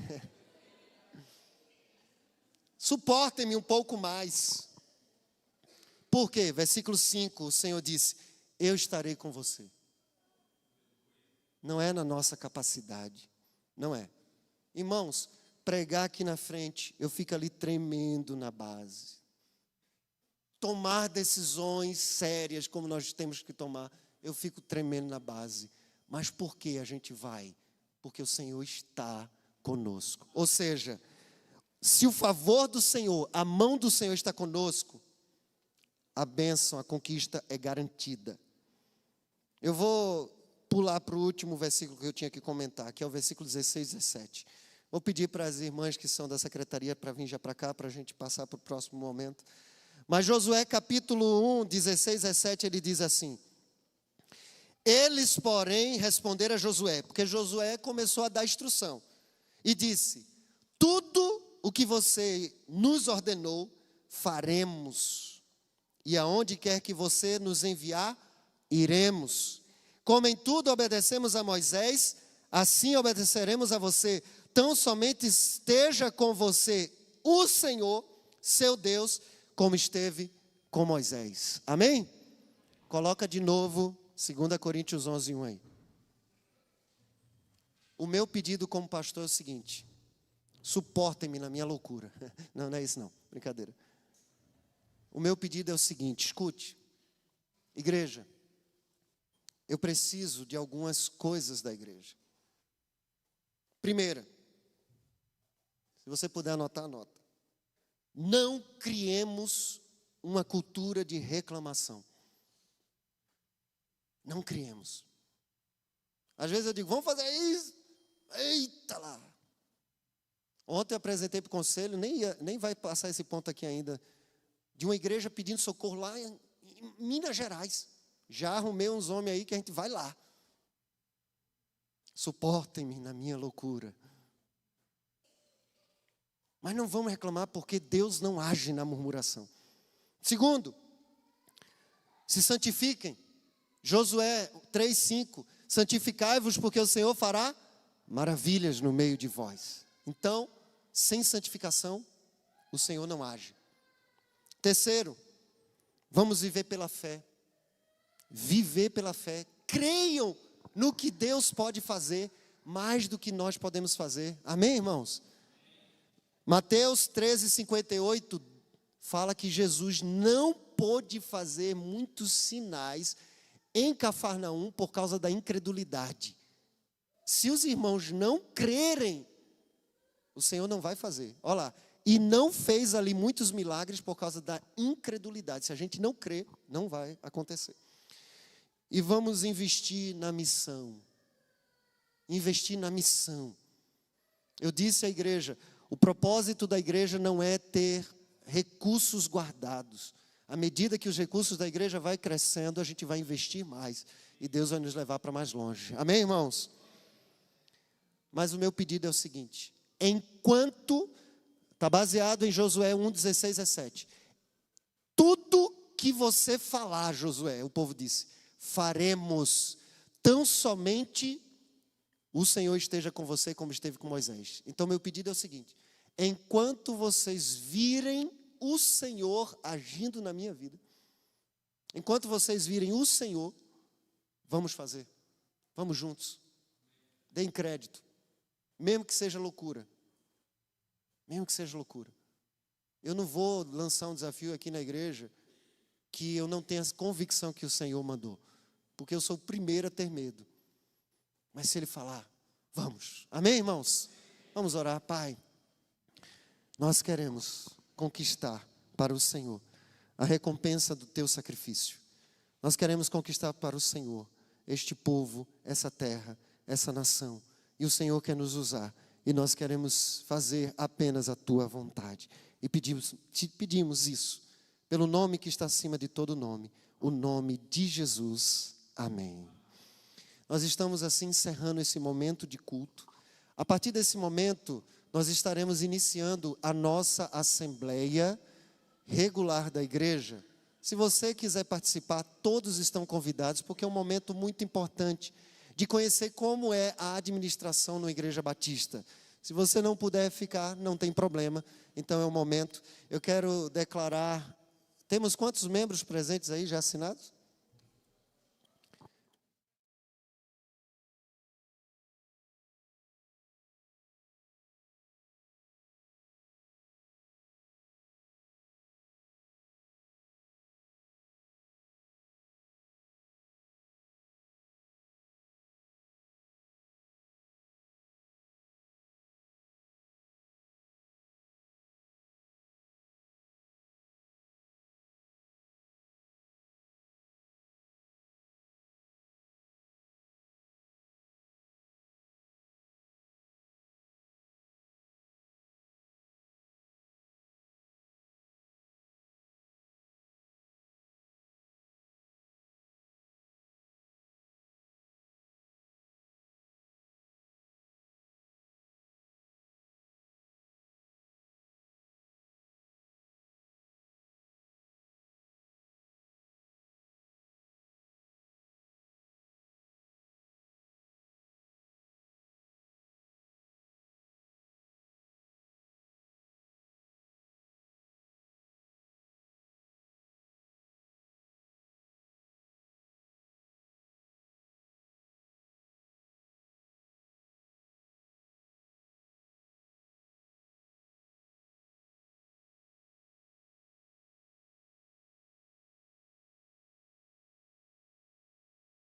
Suportem-me um pouco mais. Por quê? Versículo 5, o Senhor disse: eu estarei com você. Não é na nossa capacidade. Não é. Irmãos, pregar aqui na frente, eu fico ali tremendo na base. Tomar decisões sérias como nós temos que tomar, eu fico tremendo na base. Mas por que a gente vai? Porque o Senhor está conosco. Ou seja, se o favor do Senhor, a mão do Senhor está conosco, a bênção, a conquista é garantida. Eu vou pular para o último versículo que eu tinha que comentar, que é o versículo 16 e 17. Vou pedir para as irmãs que são da secretaria para vir já para cá, para a gente passar para o próximo momento. Mas Josué capítulo 1, 16 e 17, ele diz assim: eles, porém, responderam a Josué, porque Josué começou a dar instrução, e disse: tudo o que você nos ordenou, faremos, e aonde quer que você nos enviar, iremos. Como em tudo obedecemos a Moisés, assim obedeceremos a você. Tão somente esteja com você o Senhor, seu Deus, como esteve com Moisés. Amém? Coloca de novo 2 Coríntios 11, 1 aí. O meu pedido como pastor é o seguinte: suportem-me na minha loucura. Não é isso não, brincadeira. O meu pedido é o seguinte, escute. Igreja, eu preciso de algumas coisas da igreja. Primeira, se você puder anotar, anota. Não criemos uma cultura de reclamação. Não criemos. Às vezes eu digo, vamos fazer isso. Eita lá. Ontem eu apresentei para o conselho, nem vai passar esse ponto aqui ainda, de uma igreja pedindo socorro lá em Minas Gerais. Já arrumei uns homens aí que a gente vai lá. Suportem-me na minha loucura. Mas não vamos reclamar porque Deus não age na murmuração. Segundo, se santifiquem. Josué 3:5. Santificai-vos, porque o Senhor fará maravilhas no meio de vós. Então, sem santificação, o Senhor não age. Terceiro, vamos viver pela fé. Viver pela fé. Creiam no que Deus pode fazer, mais do que nós podemos fazer. Amém, irmãos? Mateus 13:58 fala que Jesus não pôde fazer muitos sinais em Cafarnaum por causa da incredulidade. Se os irmãos não crerem, o Senhor não vai fazer. Olha lá, e não fez ali muitos milagres por causa da incredulidade. Se a gente não crê, não vai acontecer. E vamos investir na missão. Investir na missão. Eu disse à igreja, o propósito da igreja não é ter recursos guardados. À medida que os recursos da igreja vai crescendo, a gente vai investir mais. E Deus vai nos levar para mais longe. Amém, irmãos? Mas o meu pedido é o seguinte. Enquanto, está baseado em Josué 1:16-17. Tudo que você falar, Josué, o povo disse, faremos, tão somente o Senhor esteja com você como esteve com Moisés. Então meu pedido é o seguinte, enquanto vocês virem o Senhor agindo na minha vida, enquanto vocês virem o Senhor, vamos fazer, vamos juntos, deem crédito, mesmo que seja loucura, eu não vou lançar um desafio aqui na igreja, que eu não tenha convicção que o Senhor mandou, porque eu sou o primeiro a ter medo, mas se Ele falar, vamos, amém, irmãos? Vamos orar. Pai, nós queremos conquistar para o Senhor a recompensa do Teu sacrifício, nós queremos conquistar para o Senhor este povo, essa terra, essa nação, e o Senhor quer nos usar, e nós queremos fazer apenas a Tua vontade, e te pedimos isso, pelo nome que está acima de todo nome, o nome de Jesus, amém. Nós estamos assim encerrando esse momento de culto. A partir desse momento, nós estaremos iniciando a nossa assembleia regular da igreja. Se você quiser participar, todos estão convidados, porque é um momento muito importante de conhecer como é a administração na Igreja Batista. Se você não puder ficar, não tem problema. Então é o momento. Eu quero declarar, temos quantos membros presentes aí já assinados?